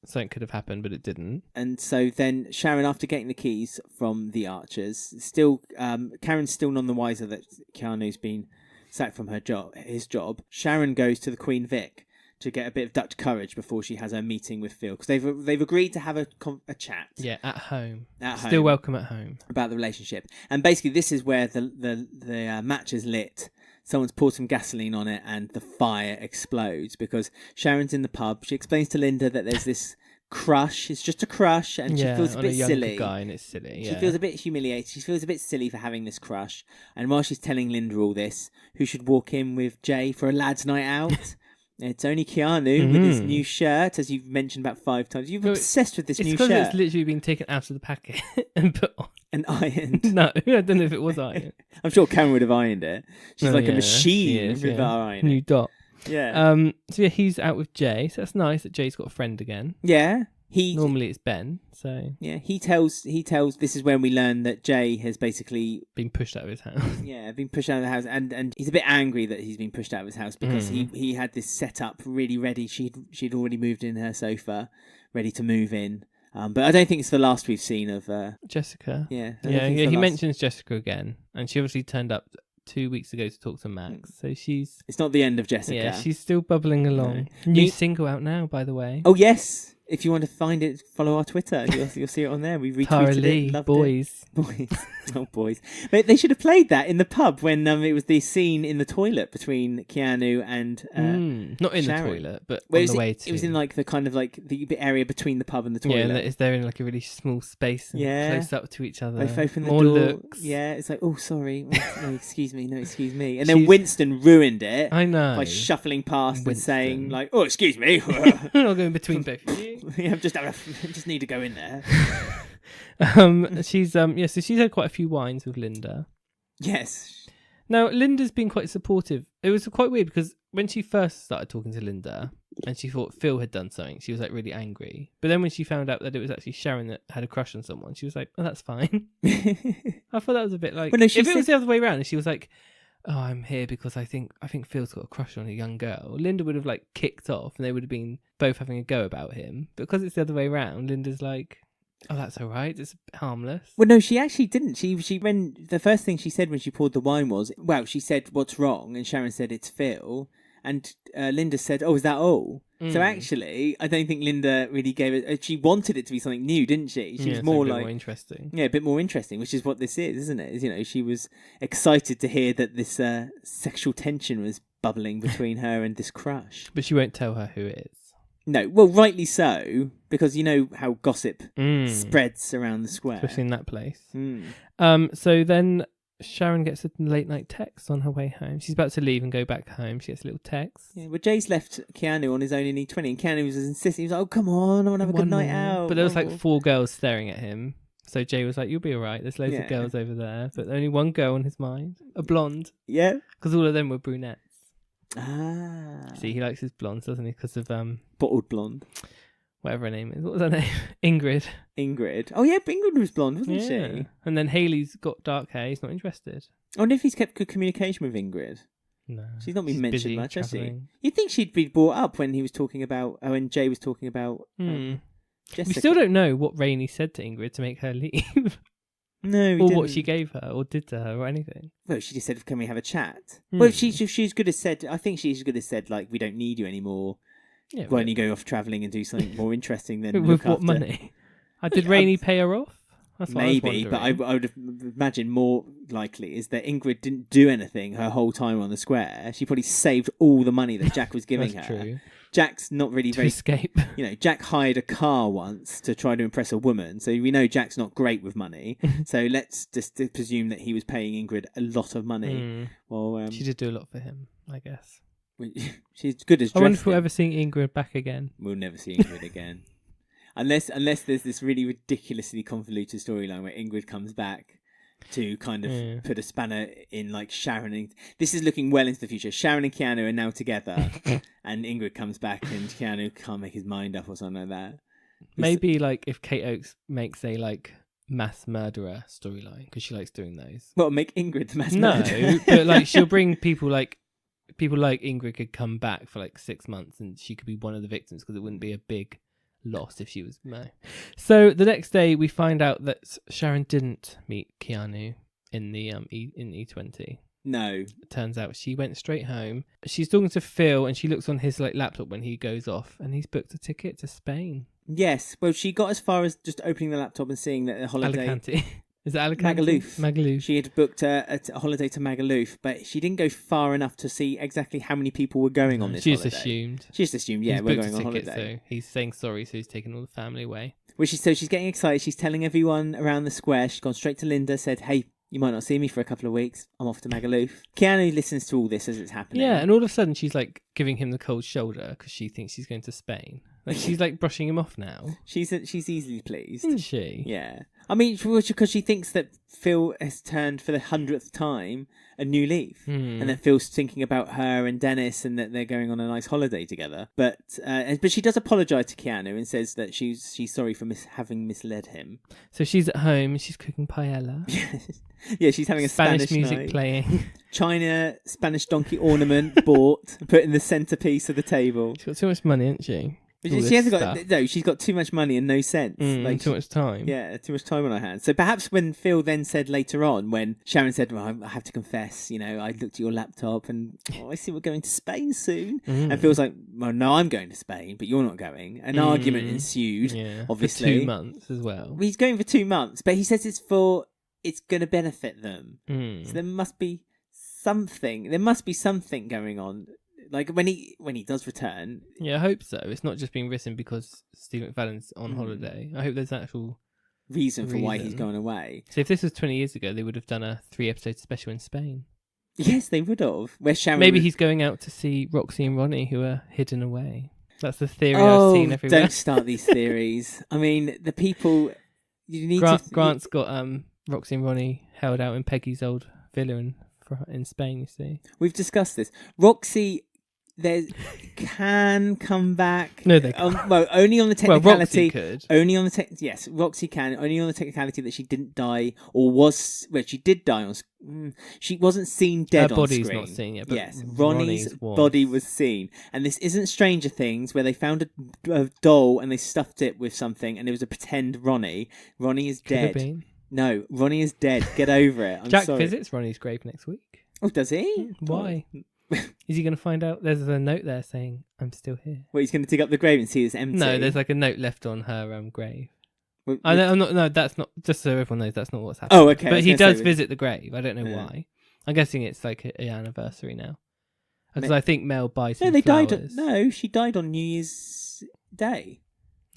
something could have happened, but it didn't. And so then Sharon, after getting the keys from the Archers, Karen's still none the wiser that Keanu's been sacked from his job. Sharon goes to the Queen Vic to get a bit of Dutch courage before she has her meeting with Phil, because they've agreed to have a chat. Yeah, at home. At home. Still welcome at home. About the relationship. And basically this is where the match is lit. Someone's poured some gasoline on it and the fire explodes because Sharon's in the pub. She explains to Linda that there's this crush. It's just a crush, and she feels a on bit a younger silly. guy, and it's silly. She feels a bit humiliated. She feels a bit silly for having this crush. And while she's telling Linda all this, who should walk in with Jay for a lads' night out? It's only Keanu with his new shirt, as you've mentioned about 5 times. You're obsessed with this It's new because shirt. it's literally been taken out of the packet and put on. And ironed. No, I don't know if it was ironed. I'm sure Karen would have ironed it. She's like a she machine is, with that ironing. New dot. Yeah. So yeah, he's out with Jay. So that's nice that Jay's got a friend again. Yeah. Normally it's Ben. So yeah, he tells. This is when we learn that Jay has basically been pushed out of his house. been pushed out of the house, and he's a bit angry that he's been pushed out of his house because he had this set up really ready. She'd already moved in her sofa, ready to move in. But I don't think it's the last we've seen of Jessica. Yeah. He mentions Jessica again, and she obviously turned up 2 weeks ago to talk to Max. So she's... It's not the end of Jessica. Yeah, she's still bubbling along. No. New single out now, by the way. Oh, yes. if you want to find it, follow our Twitter. You'll see it on there. We Tara retweeted Lee, it. Loved boys. it. Boys. Oh, boys. But they should have played that in the pub when it was the scene in the toilet between Keanu and not in Sharon. the toilet, but on the way to. It was in like the kind of like the area between the pub and the toilet. Yeah, they're in like a really small space and close up to each other. Both open the More door. looks. Yeah, it's like, oh, sorry. No, excuse me. And then Winston ruined it. I know. By shuffling past Winston. and saying like, oh, excuse me. I'll go in between both of you. Yeah, just need to go in there. She's so she's had quite a few wines with Linda. Yes. Now Linda's been quite supportive. It was quite weird because when she first started talking to Linda and she thought Phil had done something, she was like really angry. But then when she found out that it was actually Sharon that had a crush on someone, she was like, oh, that's fine. I thought that was a bit like, if it was the other way around and she was like, oh, I'm here because I think Phil's got a crush on a young girl, Linda would have like kicked off and they would have been both having a go about him. But because it's the other way around, Linda's like, oh, that's all right. It's harmless. Well, no, she actually didn't. When the first thing she said when she poured the wine was, well, she said, what's wrong? And Sharon said, it's Phil. And Linda said, oh, is that all? So actually, I don't think Linda really gave it. She wanted it to be something new, didn't she? She was more like more interesting. Yeah, a bit more interesting, which is what this is, isn't it? She was excited to hear that this sexual tension was bubbling between her and this crush. But she won't tell her who it is. No, well, rightly so, because you know how gossip spreads around the square, especially in that place. So then Sharon gets a late night text on her way home. She's about to leave and go back home. She gets a little text. Yeah, well, Jay's left Keanu on his own in E20, and Keanu was insisting. He was like, "Oh, come on, I want to have a good night out." But there was like 4 girls staring at him. So Jay was like, "You'll be all right. There's loads of girls over there, but only one girl on his mind, a blonde." Yeah, because all of them were brunettes. Ah, see, he likes his blondes, doesn't he? Because of bottled blonde, whatever her name is. What was her name? Ingrid. Oh yeah, Ingrid was blonde, wasn't she? And then Hayley's got dark hair. He's not interested. I wonder if he's kept good communication with Ingrid. No, she's not been mentioned much, has she? Travelling. You'd think she'd be brought up when he was talking about. When Jay was talking about. Jessica. We still don't know what Rainey said to Ingrid to make her leave. No, or what she gave her or did to her or anything. Well, she just said, "Can we have a chat?" Well, she's good as said. I think she's good as said, like, "We don't need you anymore. Yeah, why don't you go off travelling and do something more interesting than with what money?" Did Rainey pay her off? That's what maybe, but I would imagine more likely is that Ingrid didn't do anything her whole time on the square. She probably saved all the money that Jack was giving That's her. True. Jack's not really to escape. Jack hired a car once to try to impress a woman, so we know Jack's not great with money. So let's just presume that he was paying Ingrid a lot of money. Well, she did do a lot for him, I guess. She's good as dressed. I wonder if we'll ever see Ingrid back again. We'll never see Ingrid again. Unless there's this really ridiculously convoluted storyline where Ingrid comes back to kind of put a spanner in, like Sharon. And this is looking well into the future. Sharon and Keanu are now together, and Ingrid comes back, and Keanu can't make his mind up or something like that. Maybe like if Kate Oakes makes a like mass murderer storyline because she likes doing those. Well, make Ingrid the mass murderer. No, but like she'll bring people like Ingrid could come back for like 6 months, and she could be one of the victims because it wouldn't be a big loss if she was So the next day we find out that Sharon didn't meet Keanu in the in E20. No, it turns out she went straight home. She's talking to Phil and she looks on his like laptop when he goes off, and he's booked a ticket to Spain. Yes, well, she got as far as just opening the laptop and seeing that the holiday Alicante. Is it Alicante? Magaluf. She had booked a holiday to Magaluf, but she didn't go far enough to see exactly how many people were going on this holiday. She just assumed, yeah, we're going on holiday. So he's saying sorry, so he's taking all the family away. So she's getting excited. She's telling everyone around the square. She's gone straight to Linda, said, "Hey, you might not see me for a couple of weeks. I'm off to Magaluf." Keanu listens to all this as it's happening. Yeah, and all of a sudden she's like giving him the cold shoulder because she thinks he's going to Spain. Like she's like brushing him off now. She's easily pleased, isn't she? Yeah, I mean, because she thinks that Phil has turned for the 100th time a new leaf, and that Phil's thinking about her and Dennis, and that they're going on a nice holiday together. But she does apologise to Keanu and says that she's sorry for having misled him. So she's at home and she's cooking paella. Yeah, she's having a Spanish music night. Playing. China Spanish donkey ornament bought, put in the centrepiece of the table. She's got so much money, hasn't she? all She hasn't this got stuff. no. She's got too much money and no sense. Too much time. Yeah, too much time on her hands. So perhaps when Phil then said later on, when Sharon said, "Well, I have to confess, I looked at your laptop and I see we're going to Spain soon," and Phil's like, "Well, no, I'm going to Spain, but you're not going." An argument ensued. Yeah, obviously, for 2 months as well. He's going for 2 months, but he says it's going to benefit them. Mm. So there must be something. There must be something going on. Like when he does return. Yeah, I hope so. It's not just being written because Steve McFadden's on holiday. I hope there's an actual reason for why he's going away. So if this was 20 years ago, they would have done a 3-episode special in Spain. Yes, they would have. Where Sharon Maybe he's going out to see Roxy and Ronnie, who are hidden away. That's the theory I've seen everywhere. Don't start these theories. I mean, the people you need Grant's got Roxy and Ronnie held out in Peggy's old villa in Spain. You see, we've discussed this. Roxy. There can come back. No, they can't. Well, only on the technicality. Well, Roxy could. Only on the yes, Roxy can. Only on the technicality that she didn't die, or was. Well, she did die on. She wasn't seen dead on screen. Her body's not seen yet. But yes, Ronnie's body was seen, and this isn't Stranger Things where they found a doll and they stuffed it with something, and it was a pretend Ronnie. Ronnie is dead. Could have been. No, Ronnie is dead. Get over it. Jack visits Ronnie's grave next week. Oh, does he? Why? Is he going to find out? There's a note there saying, "I'm still here." Well, he's going to dig up the grave and see it's empty. No, there's like a note left on her grave. Well, I'm not. No, that's not. Just so everyone knows, that's not what's happening. Oh, okay. But he does visit the grave. I don't know why. I'm guessing it's like an anniversary now, because I think Mel buys. No, they flowers. died. No, she died on New Year's Day.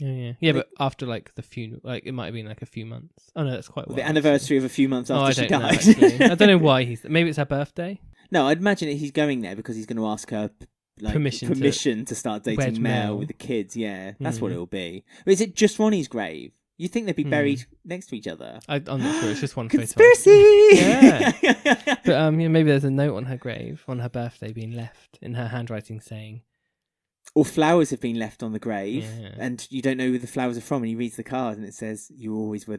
Yeah. But after like the funeral, like it might have been like a few months. Oh no, that's quite the anniversary of a few months after she died. I don't know why maybe it's her birthday. No, I'd imagine that he's going there because he's going to ask her permission to start dating Mel with the kids. Yeah, that's what it'll be. Or is it just Ronnie's grave? You think they'd be buried next to each other? I'm not sure. It's just one conspiracy. Yeah, but maybe there's a note on her grave on her birthday being left in her handwriting saying. Or flowers have been left on the grave, and you don't know who the flowers are from. And he reads the card, and it says, "You always were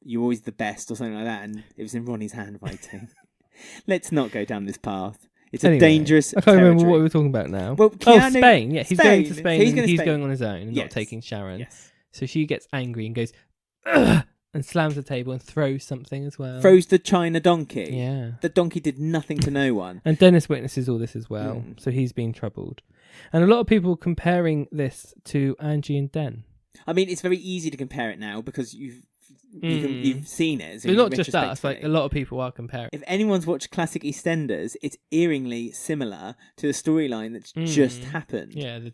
you always the best," or something like that. And it was in Ronnie's handwriting. Let's not go down this path. It's a dangerous. I can't remember what we were talking about now. Well, Keanu, Spain. Yeah, he's going to Spain. So he's going on his own and not taking Sharon. Yes. So she gets angry and goes, "Ugh!" and slams the table and throws something as well. Throws the China donkey. Yeah. The donkey did nothing to no one. And Dennis witnesses all this as well, so he's been troubled. And a lot of people comparing this to Angie and Den. I mean, it's very easy to compare it now because you've seen it. So it's not just us, like a lot of people are comparing. If anyone's watched Classic EastEnders, it's eeringly similar to the storyline that's just happened. Yeah, the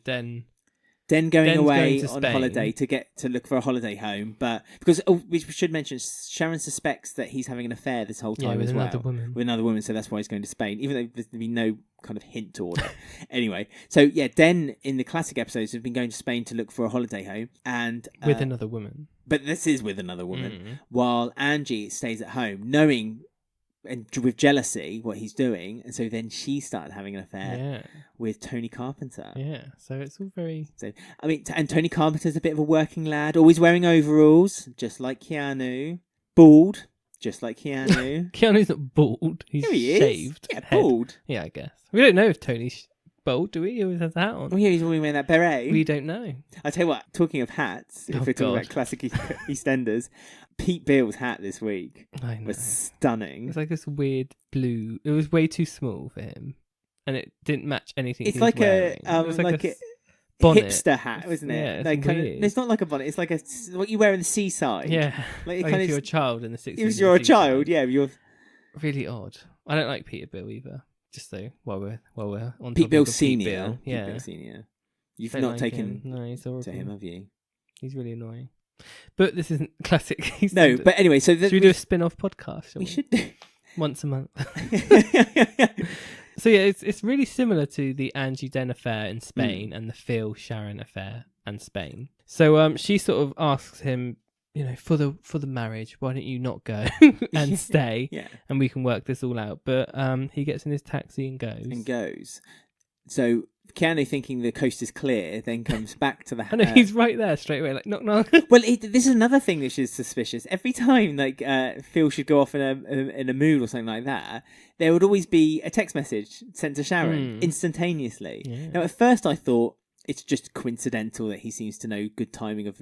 Den going away going on holiday to look for a holiday home, but because we should mention Sharon suspects that he's having an affair this whole time with as well with another woman, so that's why he's going to Spain, even though there's been no kind of hint toward it. Anyway, so yeah, Den in the classic episodes have been going to Spain to look for a holiday home, and with another woman. But this is with another woman, while Angie stays at home, knowing and with jealousy what he's doing, and so then she started having an affair with Tony Carpenter. Yeah, so it's all very. So I mean, and Tony Carpenter's a bit of a working lad, always wearing overalls, just like Keanu, bald, just like Keanu. Keanu's not bald; he's shaved. Yeah, bald. Yeah, I guess we don't know if Tony's bald, do we? He always has a hat on. Oh yeah, he's always wearing that beret. We don't know. I tell you what. Talking of hats, if we're talking about classic EastEnders. Pete Beale's hat this week was stunning. It's like this weird blue. It was way too small for him, and it didn't match anything. It's like a bonnet. Hipster hat, isn't it? Yeah, like it's not like a bonnet. It's like what you wear in the seaside. Yeah, like if you're a child in the 60s. If you're a child, yeah, you're really odd. I don't like Peter Beale either. Just so while we're on Pete Beale Senior. Beale. Yeah, Pete Beale Senior. You've not taken to him, have you? He's really annoying. But this isn't classic EastEnders. No, but anyway, so should we do a spin-off podcast? We should do once a month. So yeah, it's really similar to the Angie Den affair in Spain and the Phil Sharon affair in Spain. So she sort of asks him, for the marriage, why don't you not go and stay? Yeah, and we can work this all out. But he gets in his taxi and goes. So Keanu, thinking the coast is clear, then comes back to the house. I know, he's right there straight away, like knock knock. Well, this is another thing which is suspicious. Every time Phil should go off in a mood or something like that, there would always be a text message sent to Sharon instantaneously. Yeah. Now, at first I thought, it's just coincidental that he seems to know good timing of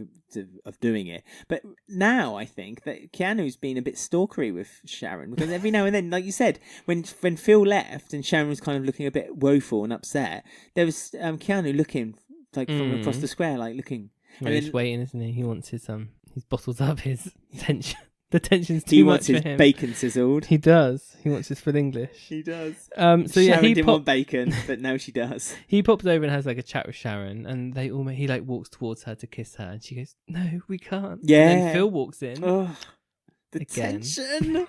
doing it. But now I think that Keanu's been a bit stalkery with Sharon, because every now and then, like you said, when Phil left and Sharon was kind of looking a bit woeful and upset, there was Keanu looking like from across the square, like looking. Well, he's waiting, isn't he? He wants his he's bottled up his tension. The tension's too much for him. He wants his bacon sizzled. He does. He wants his full English. He does. So yeah, Sharon didn't want bacon, but now she does. He pops over and has like a chat with Sharon, and he like walks towards her to kiss her, and she goes, "No, we can't." Yeah. And then Phil walks in. Oh, the again. tension.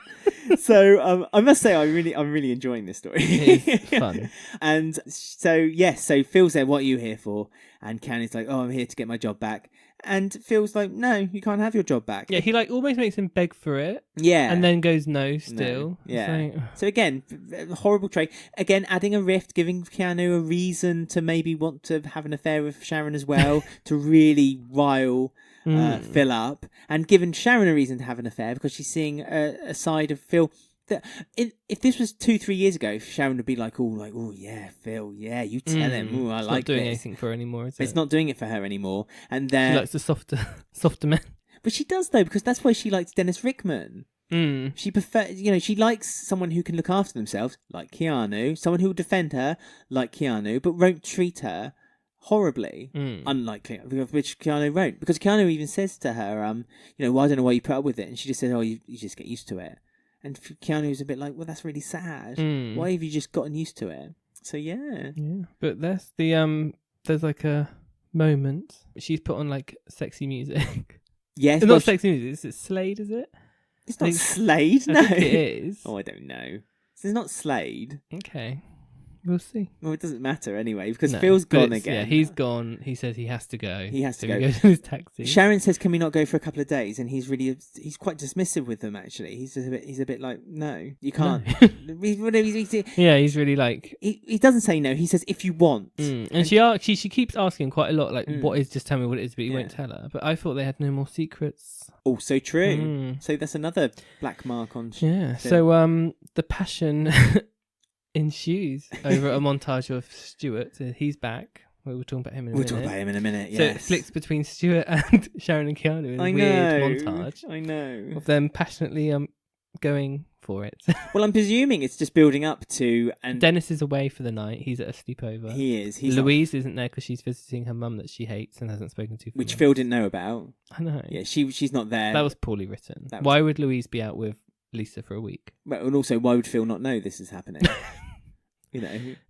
So I must say, I'm really enjoying this story. It is fun. And so yes, so Phil's there. What are you here for? And Keanu's like, "Oh, I'm here to get my job back." And Phil's like, "No, you can't have your job back." Yeah, he like almost makes him beg for it. Yeah. And then goes no still. No. Yeah. Like, so again, horrible trait. Again, adding a rift, giving Keanu a reason to maybe want to have an affair with Sharon as well, to really rile Phil up, and giving Sharon a reason to have an affair because she's seeing a side of Phil. If this was 2-3 years ago, Sharon would be like, "Oh yeah, Phil, yeah, you tell him. Oh, I it's like not doing this." anything for her anymore, is it? It's not doing it for her anymore, and She likes the softer men. but she does though, because that's why she likes Dennis Rickman. She prefers, she likes someone who can look after themselves, like Keanu, someone who will defend her, like Keanu, but won't treat her horribly, unlike Keanu, which Keanu won't, because Keanu even says to her, "Well, I don't know why you put up with it," and she just says, "Oh, you just get used to it." And Keanu's a bit like, "Well, that's really sad. Why have you just gotten used to it?" So yeah. But there's there's like a moment she's put on like sexy music. Yes, it's not sexy music. Is it Slade? Is it? It's not Slade. No, I think it is. Oh, I don't know. It's not Slade. Okay. We'll see. Well, it doesn't matter anyway, because Phil's gone again. Yeah, he's gone. He says he has to go. He has to go. go. He goes in his taxi. Sharon says, "Can we not go for a couple of days?" And he's quite dismissive with them. Actually, he's a bit like, "No, you can't." Yeah, he's really like. He doesn't say no. He says, "If you want." And she keeps asking quite a lot, like, "What is? Just tell me what it is," but he won't tell her. But I thought they had no more secrets. Also true. So that's another black mark on. Yeah. Phil. So the passion ensues over a montage of Stuart. So he's back. We'll talk about him in a minute. We'll talk about him in a minute, yes. So it flicks between Stuart and Sharon and Keanu in a weird montage. I know. Of them passionately going for it. Well, I'm presuming it's just building up to... And Dennis is away for the night. He's at a sleepover. He is. Louise isn't there because she's visiting her mum that she hates and hasn't spoken to. Which Phil didn't know about. I know. Yeah, she's not there. That was poorly written. Why would Louise be out with Lisa for a week? Well, and also, why would Phil not know this is happening?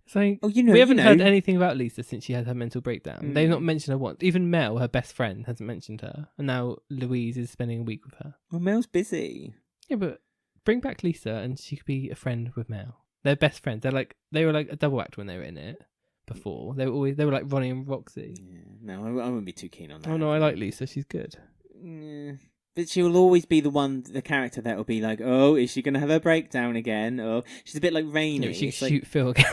So we haven't heard anything about Lisa since she had her mental breakdown. They've not mentioned her once. Even Mel, her best friend, hasn't mentioned her. And now Louise is spending a week with her. Well, Mel's busy. Yeah, but bring back Lisa and she could be a friend with Mel. They're best friends. They were like a double act when they were in it before. They were like Ronnie and Roxy. Yeah, no, I wouldn't be too keen on that. Oh no, I like Lisa. She's good. But she will always be the character that will be like, "Oh, is she going to have a breakdown again?" Or she's a bit like Rainey. Yeah, she can shoot Phil again.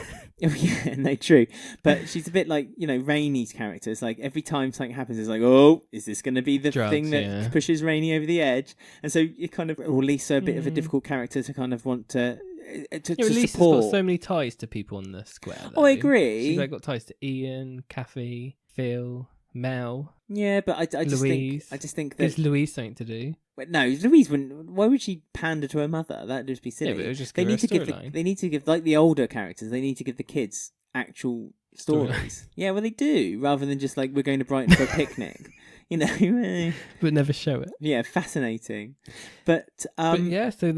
Oh yeah, no, true. But she's a bit like, Rainey's character. It's like every time something happens, it's like, "Oh, is this going to be the thing that pushes Rainey over the edge?" And so you kind of, or Lisa, a bit of a difficult character to kind of want to Lisa's support. got so many ties to people on the square. Though. Oh, I agree. She's got ties to Ian, Kathy, Phil, Mel. Yeah, but I just Louise. think that gives Louise something to do. But no, Louise wouldn't. Why would she pander to her mother? That'd just be silly. Yeah, but it would just they need to give like the older characters. They need to give the kids actual stories. Yeah, well they do, rather than just like, we're going to Brighton for a picnic. But never show it. Yeah, fascinating. But yeah, so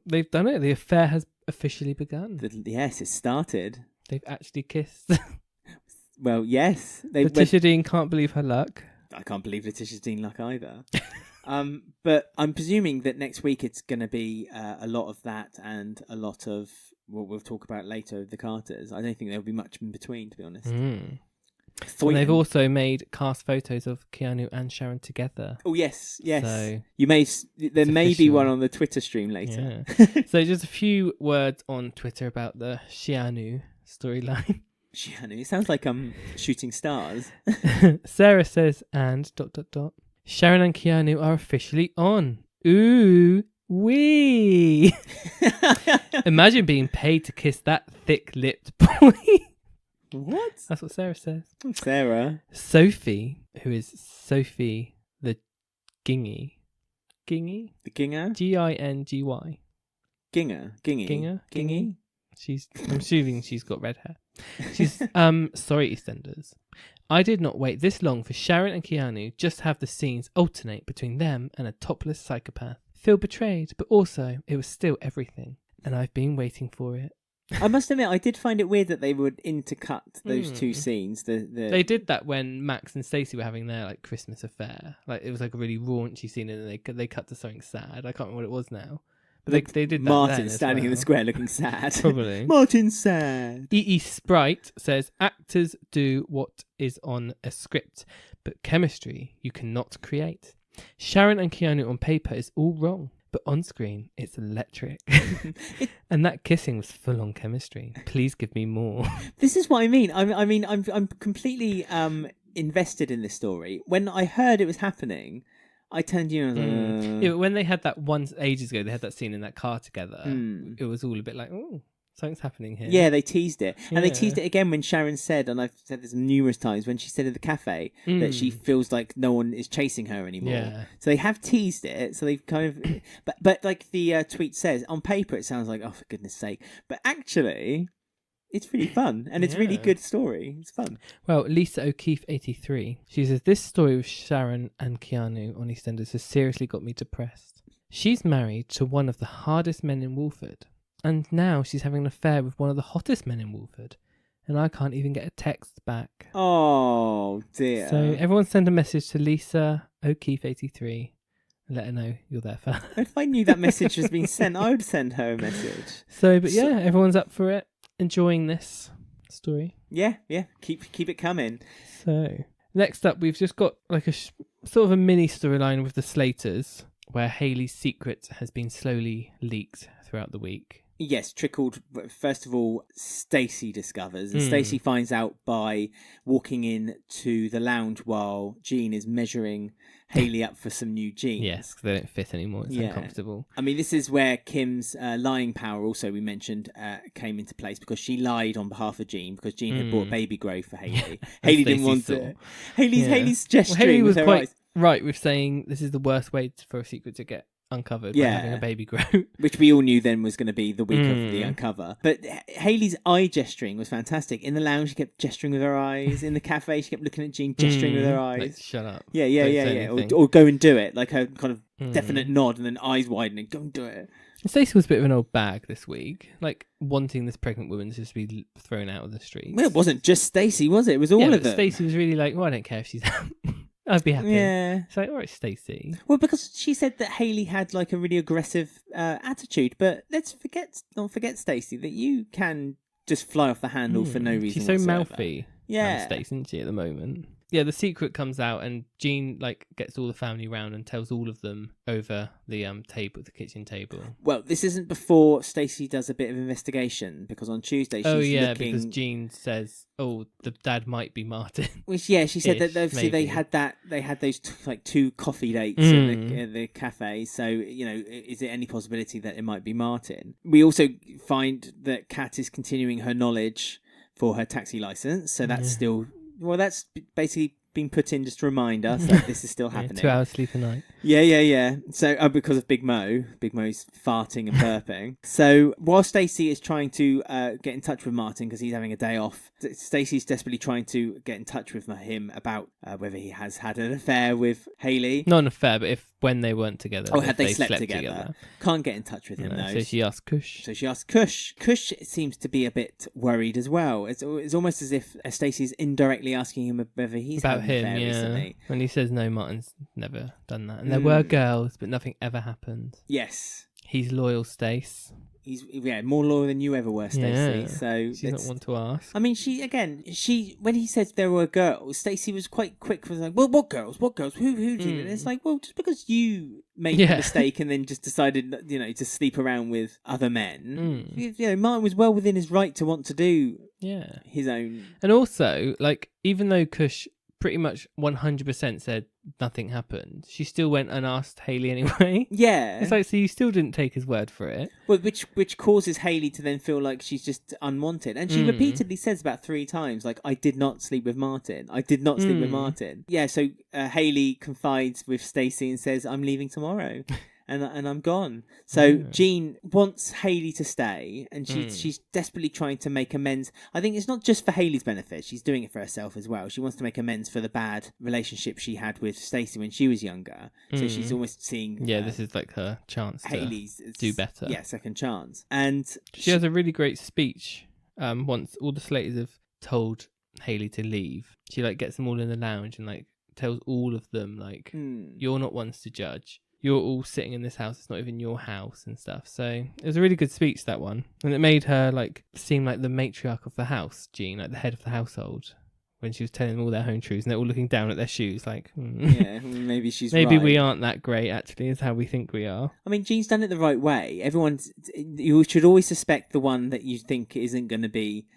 they've done it. The affair has officially begun. Yes, it started. They've actually kissed. Well, yes. Letitia Dean can't believe her luck. I can't believe Letitia Dean luck either. But I'm presuming that next week it's going to be a lot of that and a lot of what we'll talk about later, the Carters. I don't think there'll be much in between, to be honest. And they've also made cast photos of Keanu and Sharon together. Oh yes. So there may be one on the Twitter stream later. Yeah. So just a few words on Twitter about the Keanu storyline. Keanu, it sounds like shooting stars. Sarah says, and ... Sharon and Keanu are officially on. Ooh wee! Imagine being paid to kiss that thick-lipped boy. What? That's what Sarah says. Sarah. Sophie, who is Sophie the Gingy. Gingy? The Ginger? Gingy. Ginger. Gingy. Ginger? Gingy? I'm assuming she's got red hair. She's sorry, EastEnders. I did not wait this long for Sharon and Keanu just to have the scenes alternate between them and a topless psychopath. Phil betrayed, but also it was still everything, and I've been waiting for it. I must admit, I did find it weird that they would intercut those two scenes. They did that when Max and Stacey were having their like Christmas affair. Like it was like a really raunchy scene, and then they cut to something sad. I can't remember what it was now. But they did that. Martin standing in the square looking sad. Probably. Martin's sad. E.E. Sprite says actors do what is on a script, but chemistry you cannot create. Sharon and Keanu on paper is all wrong, but on screen it's electric. And that kissing was full on chemistry. Please give me more. This is what I mean. I'm completely invested in this story. When I heard it was happening, I turned to you and I was like, Yeah, when they had that once ages ago, they had that scene in that car together. It was all a bit like, oh, something's happening here. Yeah, they teased it. Yeah. And they teased it again when Sharon said, and I've said this numerous times, when she said in the cafe that she feels like no one is chasing her anymore. Yeah. So they have teased it. So they've kind of... But like the tweet says, on paper it sounds like, oh, for goodness sake. But actually... It's really fun, and it's a really good story. It's fun. Well, Lisa O'Keefe, 83, she says, this story with Sharon and Keanu on EastEnders has seriously got me depressed. She's married to one of the hardest men in Wolford, and now she's having an affair with one of the hottest men in Wolford, and I can't even get a text back. Oh, dear. So everyone send a message to Lisa O'Keefe, 83, and let her know you're there for her. If I knew that message was being sent, I would send her a message. But yeah, everyone's up for it. Enjoying this story. Yeah. Keep it coming. So next up, we've just got like a sort of a mini storyline with the Slaters, where Hayley's secret has been slowly leaked throughout the week. Yes, trickled. First of all, Stacey discovers, and Stacey finds out by walking in to the lounge while Jean is measuring Hayley up for some new jeans. Yes, they don't fit anymore. It's uncomfortable. I mean, this is where Kim's lying power, also we mentioned, came into place, because she lied on behalf of Jean because Jean had bought baby grow for Hayley. Hayley didn't want it. Hayley's gesturing Hayley was with her quite eyes. right with saying this is the worst way for a secret to get uncovered by having a baby grow. Which we all knew then was going to be the week of the uncover. But Hayley's eye gesturing was fantastic. In the lounge, she kept gesturing with her eyes. In the cafe, she kept looking at Jean, gesturing with her eyes. Like, shut up. Yeah. Or go and do it. Like her kind of definite nod and then eyes widening. Go and do it. Stacey was a bit of an old bag this week, like wanting this pregnant woman to just be thrown out of the streets. Well, it wasn't just Stacey, was it? It was all of them. Stacey was really like, well, I don't care if she's out. I'd be happy. Yeah. It's like, all right, Stacey. Well, because she said that Hayley had like a really aggressive attitude, but let's not forget, Stacey, that you can just fly off the handle for no reason. She's so whatsoever. mouthy. Yeah. Stacey, isn't she, at the moment? Yeah, the secret comes out, and Jean like gets all the family round and tells all of them over the the kitchen table. Well, this isn't before Stacey does a bit of investigation, because on Tuesday she's looking... because Jean says, "Oh, the dad might be Martin." Which she said that obviously they had those two coffee dates in the cafe. So is there any possibility that it might be Martin? We also find that Kat is continuing her knowledge for her taxi license, so that's still. Well, that's basically been put in just to remind us that this is still happening. 2 hours sleep a night. Yeah. So because of Big Mo's farting and burping. So while Stacey is trying to get in touch with Martin because he's having a day off, Stacey's desperately trying to get in touch with him about whether he has had an affair with Hayley. Not an affair, but when they weren't together. Oh, had they slept together? Can't get in touch with him, though. So she asked Kush. Kush seems to be a bit worried as well. It's almost as if Stacey's indirectly asking him whether he's had an affair recently. When he says no, Martin's never done that. And there were girls, but nothing ever happened. Yes. He's loyal, Stace. He's more loyal than you ever were, Stacey. Yeah. So she's not one to ask. I mean, when he said there were girls, Stacey was quite quick. Was like, well, what girls? Who did it? And it's like, well, just because you made a mistake and then just decided, to sleep around with other men. Martin was well within his right to want to do his own. And also, like, even though Kush pretty much 100% said nothing happened, she still went and asked Hayley anyway. Yeah. It's like, so you still didn't take his word for it. Well, which causes Hayley to then feel like she's just unwanted. And she repeatedly says about 3 times, like, I did not sleep with Martin. I did not sleep with Martin. Yeah, so Hayley confides with Stacey and says, I'm leaving tomorrow. And I'm gone. So Jean wants Hayley to stay, and she's desperately trying to make amends. I think it's not just for Hayley's benefit; she's doing it for herself as well. She wants to make amends for the bad relationship she had with Stacey when she was younger. So she's almost seeing this is like her chance Hayley's to do better. Yeah, second chance. And she has a really great speech. Once all the Slaters have told Hayley to leave, she like gets them all in the lounge and like tells all of them like, "You're not ones to judge. You're all sitting in this house. It's not even your house," and stuff. So it was a really good speech, that one. And it made her like seem like the matriarch of the house, Jean, like the head of the household, when she was telling them all their home truths and they're all looking down at their shoes like, yeah, maybe she's maybe right. we aren't that great, actually, is how we think we are. I mean, Jean's done it the right way. You should always suspect the one that you think isn't going to be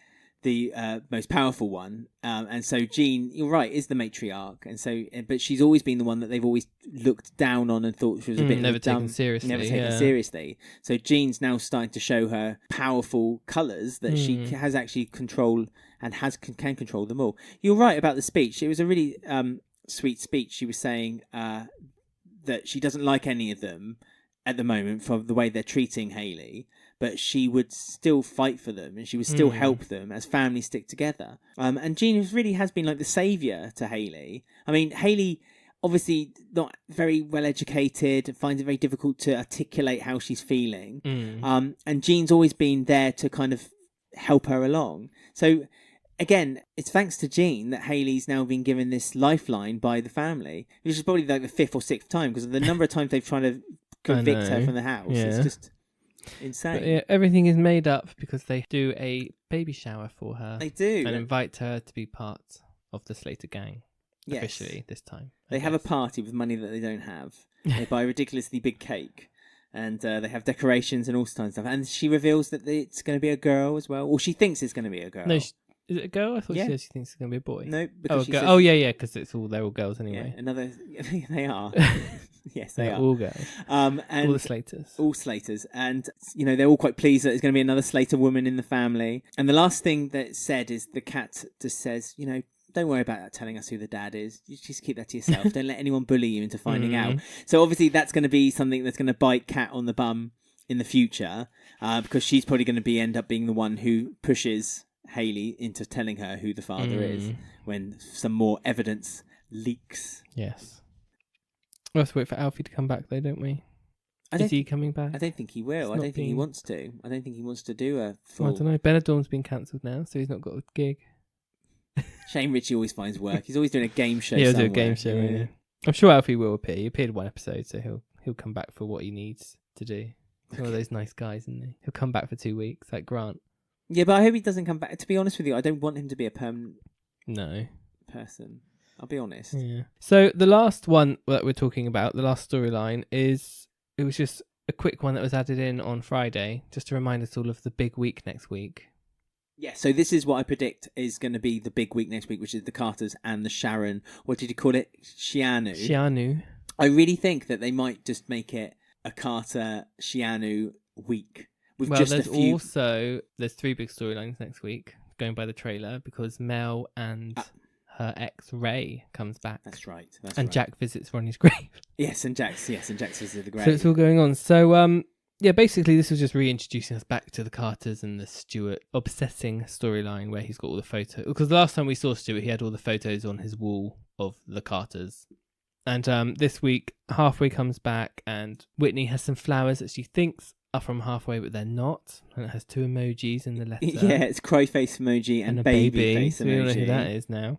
the most powerful one, and so Jean, you're right, is the matriarch, and so but she's always been the one that they've always looked down on and thought she was a bit never dumb, taken seriously. Never taken seriously. So Jean's now starting to show her powerful colours that she has actually control and can control them all. You're right about the speech. It was a really sweet speech. She was saying that she doesn't like any of them at the moment for the way they're treating Hayley, but she would still fight for them and she would still help them as families stick together. And Jean really has been like the saviour to Hayley. I mean, Hayley, obviously not very well educated, finds it very difficult to articulate how she's feeling. And Jean's always been there to kind of help her along. So again, it's thanks to Jean that Hayley's now been given this lifeline by the family, which is probably like the 5th or 6th time, because of the number of times they've tried to convict her from the house. Yeah. It's just insane. But, yeah, everything is made up because they do a baby shower for her. They do. And invite her to be part of the Slater gang. Yes. Officially this time. They have a party with money that they don't have. They buy a ridiculously big cake. And they have decorations and all kinds of stuff. And she reveals that it's going to be a girl as well. Or she thinks it's going to be a girl. No, is it a girl? I thought Yeah. she said she thinks it's going to be a boy. No, because yeah, because they're all girls anyway. Yeah, they are. Yes, they are. All girls. And all the Slaters. All Slaters. And, they're all quite pleased that there's going to be another Slater woman in the family. And the last thing that's said is the cat just says, don't worry about telling us who the dad is. You just keep that to yourself. Don't let anyone bully you into finding out. So obviously that's going to be something that's going to bite Cat on the bum in the future, because she's probably going to end up being the one who pushes Hayley into telling her who the father is when some more evidence leaks. Yes. We have to wait for Alfie to come back though, don't we? Is he coming back? I don't think he will. I don't think he wants to. I don't think he wants to do a full... I don't know. Benidorm's been cancelled now, so he's not got a gig. Shane Ritchie always finds work. He's always doing a game show. He'll somewhere. do a game show. Yeah. I'm sure Alfie will appear. He appeared one episode, so he'll come back for what he needs to do. He's one of those nice guys, isn't he? He'll come back for 2 weeks, like Grant. Yeah, but I hope he doesn't come back. To be honest with you, I don't want him to be a permanent person. I'll be honest. Yeah. So the last one that we're talking about, the last storyline, it was just a quick one that was added in on Friday, just to remind us all of the big week next week. Yeah, so this is what I predict is going to be the big week next week, which is the Carters and the Sharon. What did you call it? Keanu. I really think that they might just make it a Carter-Keanu week. With Well, just there's a few... there's 3 big storylines next week, going by the trailer, because Mel and her ex Ray comes back. That's right. And Jack visits Ronnie's grave. Yes, and Jack's visited the grave. So it's all going on. So yeah, basically this was just reintroducing us back to the Carters and the Stuart obsessing storyline where he's got all the photos. Because the last time we saw Stuart, he had all the photos on his wall of the Carters. And this week, Halfway comes back and Whitney has some flowers that she thinks are from Halfway, but they're not. And it has 2 emojis in the letter. Yeah, it's cry face emoji and a baby face so emoji. We don't know who that is now.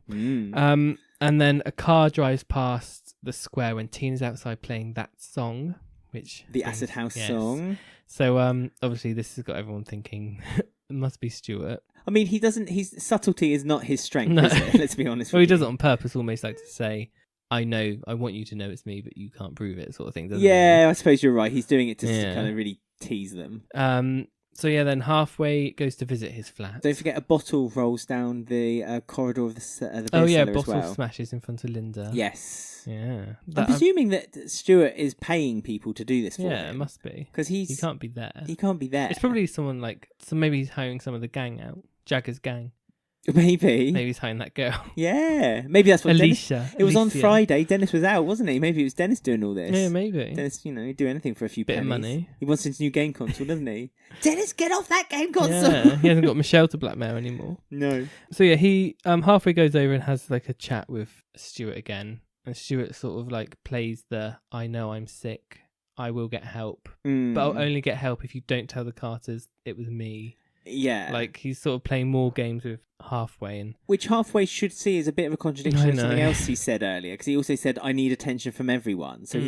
And then a car drives past the square when Tina's outside playing that song, which the Acid House song. So obviously this has got everyone thinking it must be Stuart. I mean, his subtlety is not his strength, is it? Let's be honest. Well, he does it on purpose, almost like to say, I want you to know it's me, but you can't prove it, sort of thing, doesn't he? Yeah, I suppose you're right. He's doing it to kind of really tease them. So yeah, then halfway goes to visit his flat. Don't forget a bottle rolls down the corridor of the beer Oh yeah, cellar as bottle well. smashes in front of Linda. Yes. Yeah. I'm presuming that Stuart is paying people to do this for him. Yeah, it must be. Because he can't be there. He can't be there. It's probably someone like... So maybe he's hiring some of the gang out. Jagger's gang. Maybe. Maybe he's hiring that girl. Yeah. Maybe that's what Alicia. It was on Friday. Dennis was out, wasn't he? Maybe it was Dennis doing all this. Yeah, maybe. Dennis, he'd do anything for a few Bit pennies. of money. He wants his new game console, doesn't he? Dennis, get off that game console! Yeah, he hasn't got Michelle to blackmail anymore. No. So yeah, he halfway goes over and has like a chat with Stuart again. And Stuart sort of like plays the, I know I'm sick, I will get help. But I'll only get help if you don't tell the Carters it was me. Yeah. Like he's sort of playing more games with halfway. And which halfway should see as a bit of a contradiction of something else he said earlier. Because he also said, I need attention from everyone. So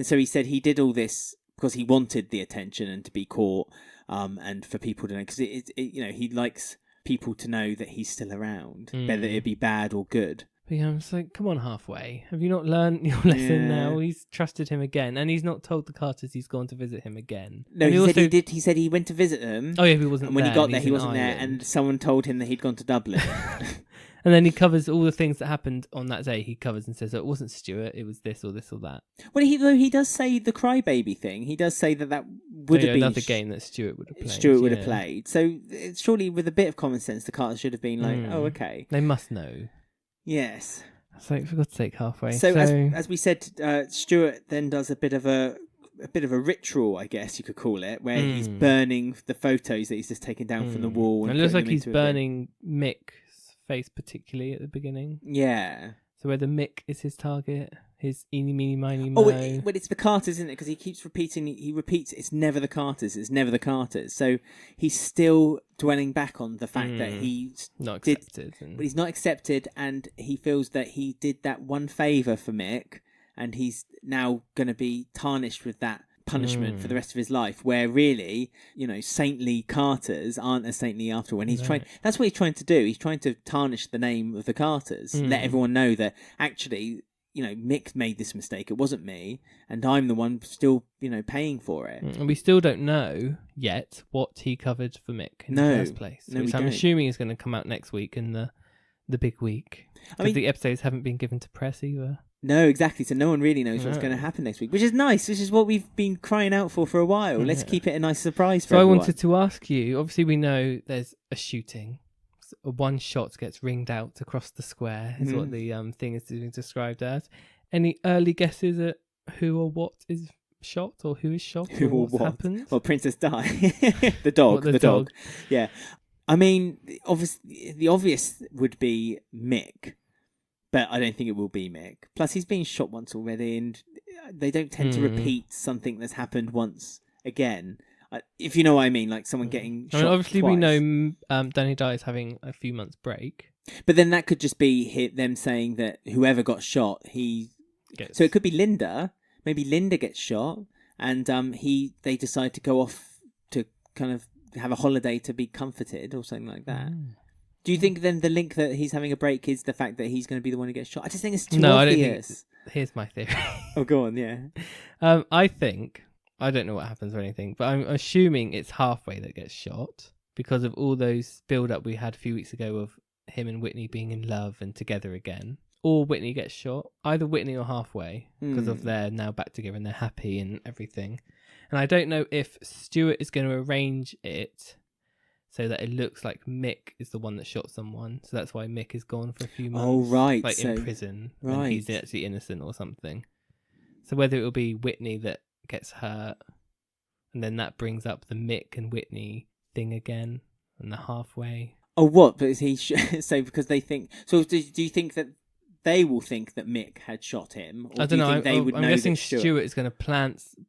so he said he did all this because he wanted the attention and to be caught and for people to know. Because he likes people to know that he's still around, whether it be bad or good. But yeah, I'm just like, come on, halfway. Have you not learned your lesson now? He's trusted him again, and he's not told the Carters he's gone to visit him again. No, he said he did. He said he went to visit them. Oh yeah, he wasn't. And when there, he got there, he in wasn't there, and someone told him that he'd gone to Dublin. And then he covers all the things that happened on that day. He covers and says, oh, it wasn't Stuart, it was this or this or that. Well, he does say the crybaby thing. He does say that would have been another game that Stuart would have played. Stuart would have played. So surely, with a bit of common sense, the Carters should have been like, "Oh, okay." They must know. Yes. So for God's sake, halfway. So as we said, Stuart then does a bit of a ritual, I guess you could call it, where he's burning the photos that he's just taken down from the wall. And it looks like he's burning Mick's face particularly at the beginning. Yeah. So whether Mick is his target, his eeny, meeny, miny, mo. Oh, well, it's the Carters, isn't it? Because he keeps repeating. He repeats, "It's never the Carters. It's never the Carters." So he's still dwelling back on the fact that he's not accepted, but he's not accepted, and he feels that he did that one favour for Mick, and he's now going to be tarnished with that punishment for the rest of his life, where really, saintly Carters aren't as saintly after when he's trying. That's what he's trying to do. He's trying to tarnish the name of the Carters, let everyone know that actually, Mick made this mistake. It wasn't me, and I'm the one still, paying for it. And we still don't know yet what he covered for Mick in the first place. Which I'm assuming is going to come out next week in the big week. Because the episodes haven't been given to press either. No, exactly. So no one really knows what's going to happen next week, which is nice. This is what we've been crying out for a while. Let's keep it a nice surprise for everyone. I wanted to ask you, obviously we know there's a shooting. One shot gets ringed out across the square, is what the thing is described as. Any early guesses at who or what is shot, or who is shot, who or what happens? Well, Princess Di, the dog, the dog. Yeah, I mean, the obvious would be Mick. But I don't think it will be Mick. Plus, he's been shot once already, and they don't tend to repeat something that's happened once again. If you know what I mean, like someone getting shot obviously, twice. we know Danny Dye is having a few months' break. But then that could just be them saying that whoever got shot, So it could be Linda. Maybe Linda gets shot, and they decide to go off to kind of have a holiday to be comforted or something like that. Do you think then the link that he's having a break is the fact that he's going to be the one who gets shot? I just think it's too obvious. I don't think. Here's my theory. Oh, go on, yeah. I think, I don't know what happens or anything, but I'm assuming it's halfway that gets shot because of all those build-up we had a few weeks ago of him and Whitney being in love and together again. Or Whitney gets shot, either Whitney or halfway, because of they're now back together and they're happy and everything. And I don't know if Stuart is going to arrange it so that it looks like Mick is the one that shot someone. So that's why Mick is gone for a few months. Oh, right. Like in prison. Right. And he's actually innocent or something. So whether it will be Whitney that gets hurt, and then that brings up the Mick and Whitney thing again, and the halfway. Oh, what? But is he... so because they think... So do you think that they will think that Mick had shot him? Or I don't know. I'm guessing Stuart is going to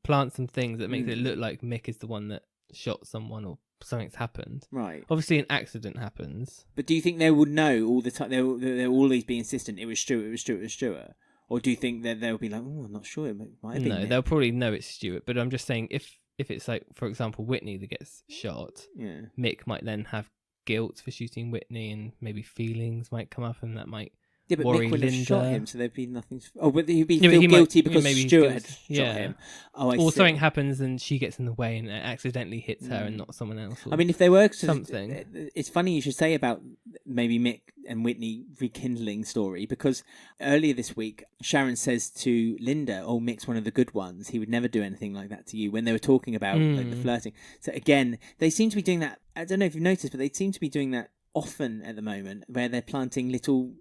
plant some things that makes it look like Mick is the one that shot someone or something's happened. Right. Obviously an accident happens. But do you think they would know all the time? They'll always be insistent, it was Stuart? Or do you think that they'll be like, oh, I'm not sure, it might have been Mick? They'll probably know it's Stuart. But I'm just saying, if it's like, for example, Whitney that gets shot, Mick might then have guilt for shooting Whitney, and maybe feelings might come up, and that might Yeah, but worry Mick wouldn't Linda. have shot him, so there'd be nothing. Oh, but he'd be Yeah, but feel he guilty might- because maybe Stuart guilt- had shot him. Oh, I or see. something happens and she gets in the way and it accidentally hits her and not someone else. I mean, if there were something. it's funny you should say about maybe Mick and Whitney rekindling story, because earlier this week Sharon says to Linda, "Oh, Mick's one of the good ones. He would never do anything like that to you." When they were talking about like, the flirting. So again, they seem to be doing that. I don't know if you've noticed, but they seem to be doing that often at the moment, where they're planting little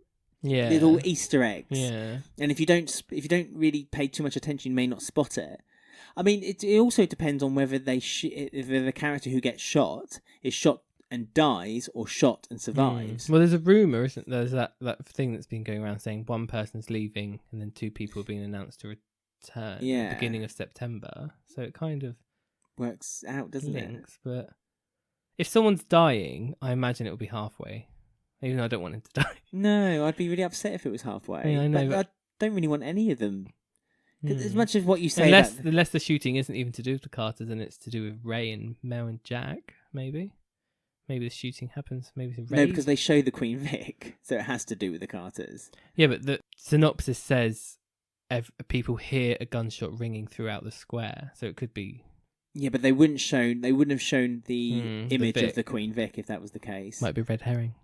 Easter eggs. Yeah. And if you don't really pay too much attention, you may not spot it. I mean, it also depends on whether if the character who gets shot is shot and dies or shot and survives. Well, there's a rumor, isn't there? There's that thing that's been going around saying one person's leaving and then 2 people are being announced to return at the beginning of September. So it kind of works out, doesn't links, but if someone's dying, I imagine it will be halfway. Even though I don't want him to die. No, I'd be really upset if it was halfway. Yeah, I know, but I don't really want any of them. 'Cause as much as what you say unless the shooting isn't even to do with the Carters and it's to do with Ray and Mel and Jack, maybe the shooting happens maybe Ray. No, because they show the Queen Vic, so it has to do with the Carters. Yeah, but the synopsis says people hear a gunshot ringing throughout the square, so it could be. Yeah, but they wouldn't have shown the image the of the Queen Vic if that was the case. Might be red herring.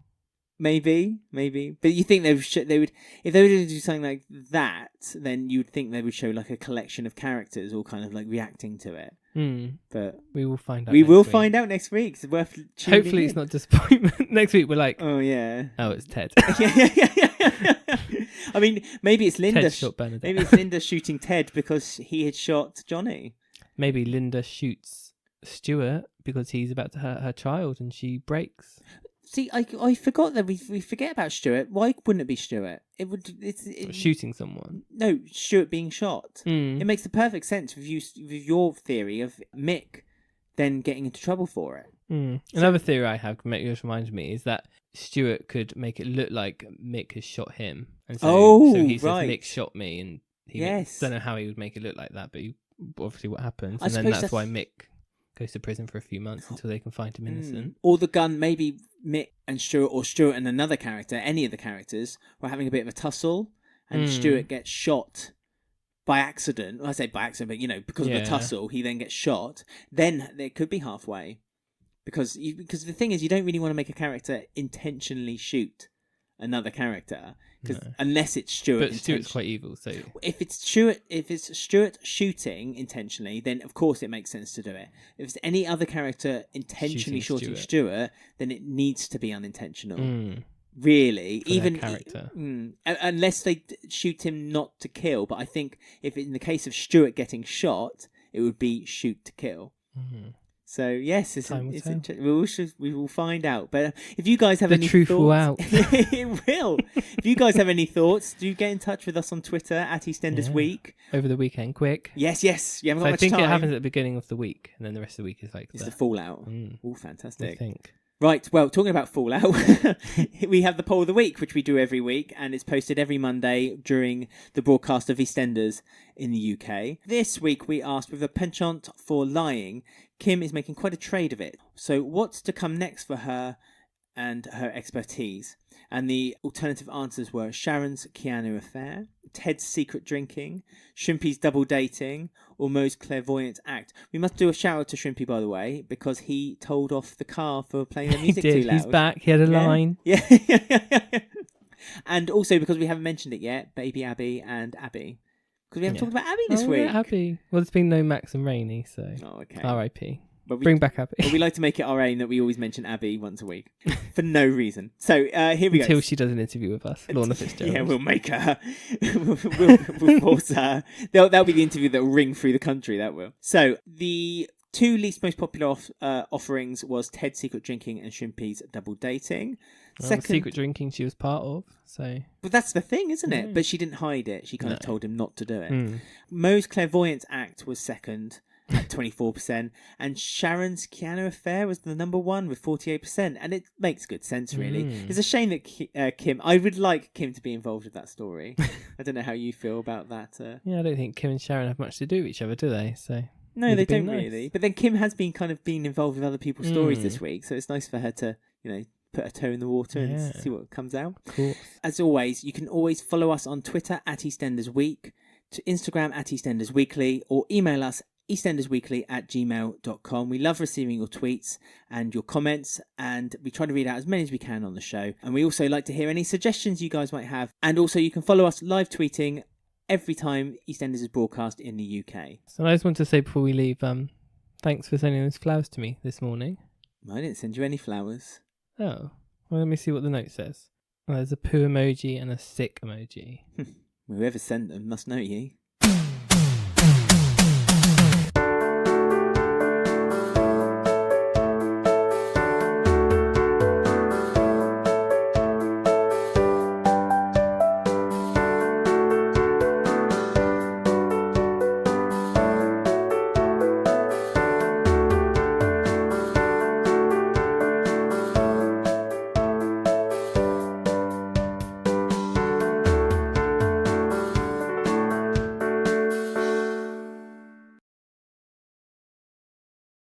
Maybe. But you think they would, if they were to do something like that, then you'd think they would show like a collection of characters all kind of like reacting to it. But we will find out. We will find out next week. It's worth tuning Hopefully, in. it's not disappointment. Next week, we're like, oh yeah, oh, it's Ted. yeah. I mean, maybe it's Linda. Ted shot Bernadette. Maybe it's Linda shooting Ted because he had shot Johnny. Maybe Linda shoots Stuart because he's about to hurt her child and she breaks. See, I forgot that we forget about Stuart. Why wouldn't it be Stuart? It's shooting someone. No, Stuart being shot. Mm. It makes the perfect sense with your theory of Mick then getting into trouble for it. Mm. Another theory I have, just reminded me, is that Stuart could make it look like Mick has shot him, and so he says Mick shot me, and don't know how he would make it look like that, but obviously what happens, and then that's why Mick goes to prison for a few months until they can find him innocent. Or the gun, maybe Mick and Stuart, or Stuart and another character, any of the characters, were having a bit of a tussle, and Stuart gets shot by accident. Well, I say by accident, but because of the tussle, he then gets shot. Then it could be halfway, because the thing is, you don't really want to make a character intentionally shoot another character, unless it's Stuart. But Stuart's quite evil, so if it's Stuart shooting intentionally, then of course it makes sense to do it. If it's any other character intentionally shooting Stuart, then it needs to be unintentional. Really, for even character, unless they shoot him not to kill. But I think if in the case of Stuart getting shot, it would be shoot to kill. So yes, it's interesting. We will find out. But if you guys have any thoughts, the truth will out. It will. If you guys have any thoughts, do get in touch with us on Twitter at Eastenders Week over the weekend. Quick. Yes. You haven't got much time. I think it happens at the beginning of the week, and then the rest of the week is like the fallout. Oh, fantastic! I think. Right, well, talking about Fallout, we have the poll of the week, which we do every week, and it's posted every Monday during the broadcast of EastEnders in the UK. This week we asked, with a penchant for lying, Kim is making quite a trade of it. So what's to come next for her and her expertise? And the alternative answers were Sharon's Keanu affair, Ted's secret drinking, Shrimpy's double dating, or Mo's clairvoyant act. We must do a shout out to Shrimpy, by the way, because he told off the car for playing the music too loud. He's back. He had a line. Yeah. And also because we haven't mentioned it yet, Baby Abby and Abby. Because we haven't talked about Abby this week. Yeah, Abby. Well, there's been no Max and Rainey, so. Oh, okay. R.I.P. Bring back Abby. But we like to make it our aim that we always mention Abby once a week for no reason. So here we go. Until she does an interview with us, Lorna Fitzgerald. Yeah, we'll make her. we'll force her. That'll be the interview that will ring through the country. That will. So the 2 least most popular offerings was Ted's secret drinking and Shrimpy's double dating. The secret drinking she was part of. So, but that's the thing, isn't it? But she didn't hide it. She kind of told him not to do it. Mo's clairvoyant act was second at 24%, and Sharon's Keanu affair was the number 1 with 48%, and it makes good sense, really. It's a shame that Kim, I would like Kim to be involved with that story. I don't know how you feel about that. Yeah, I don't think Kim and Sharon have much to do with each other, do they? So no, they don't really. But then Kim has been involved with other people's stories this week, so it's nice for her to, put a toe in the water Yeah. and see what comes out. Of course. As always, you can always follow us on Twitter at Eastenders Week, to Instagram at Eastenders Weekly, or email us eastendersweekly@gmail.com. We love receiving your tweets and your comments, and we try to read out as many as we can on the show. And we also like to hear any suggestions you guys might have. And also you can follow us live tweeting every time EastEnders is broadcast in the UK. So I just want to say before we leave, thanks for sending those flowers to me this morning. I didn't send you any flowers. Oh, well, let me see what the note says. Well, there's a poo emoji and a sick emoji. Whoever sent them must know you.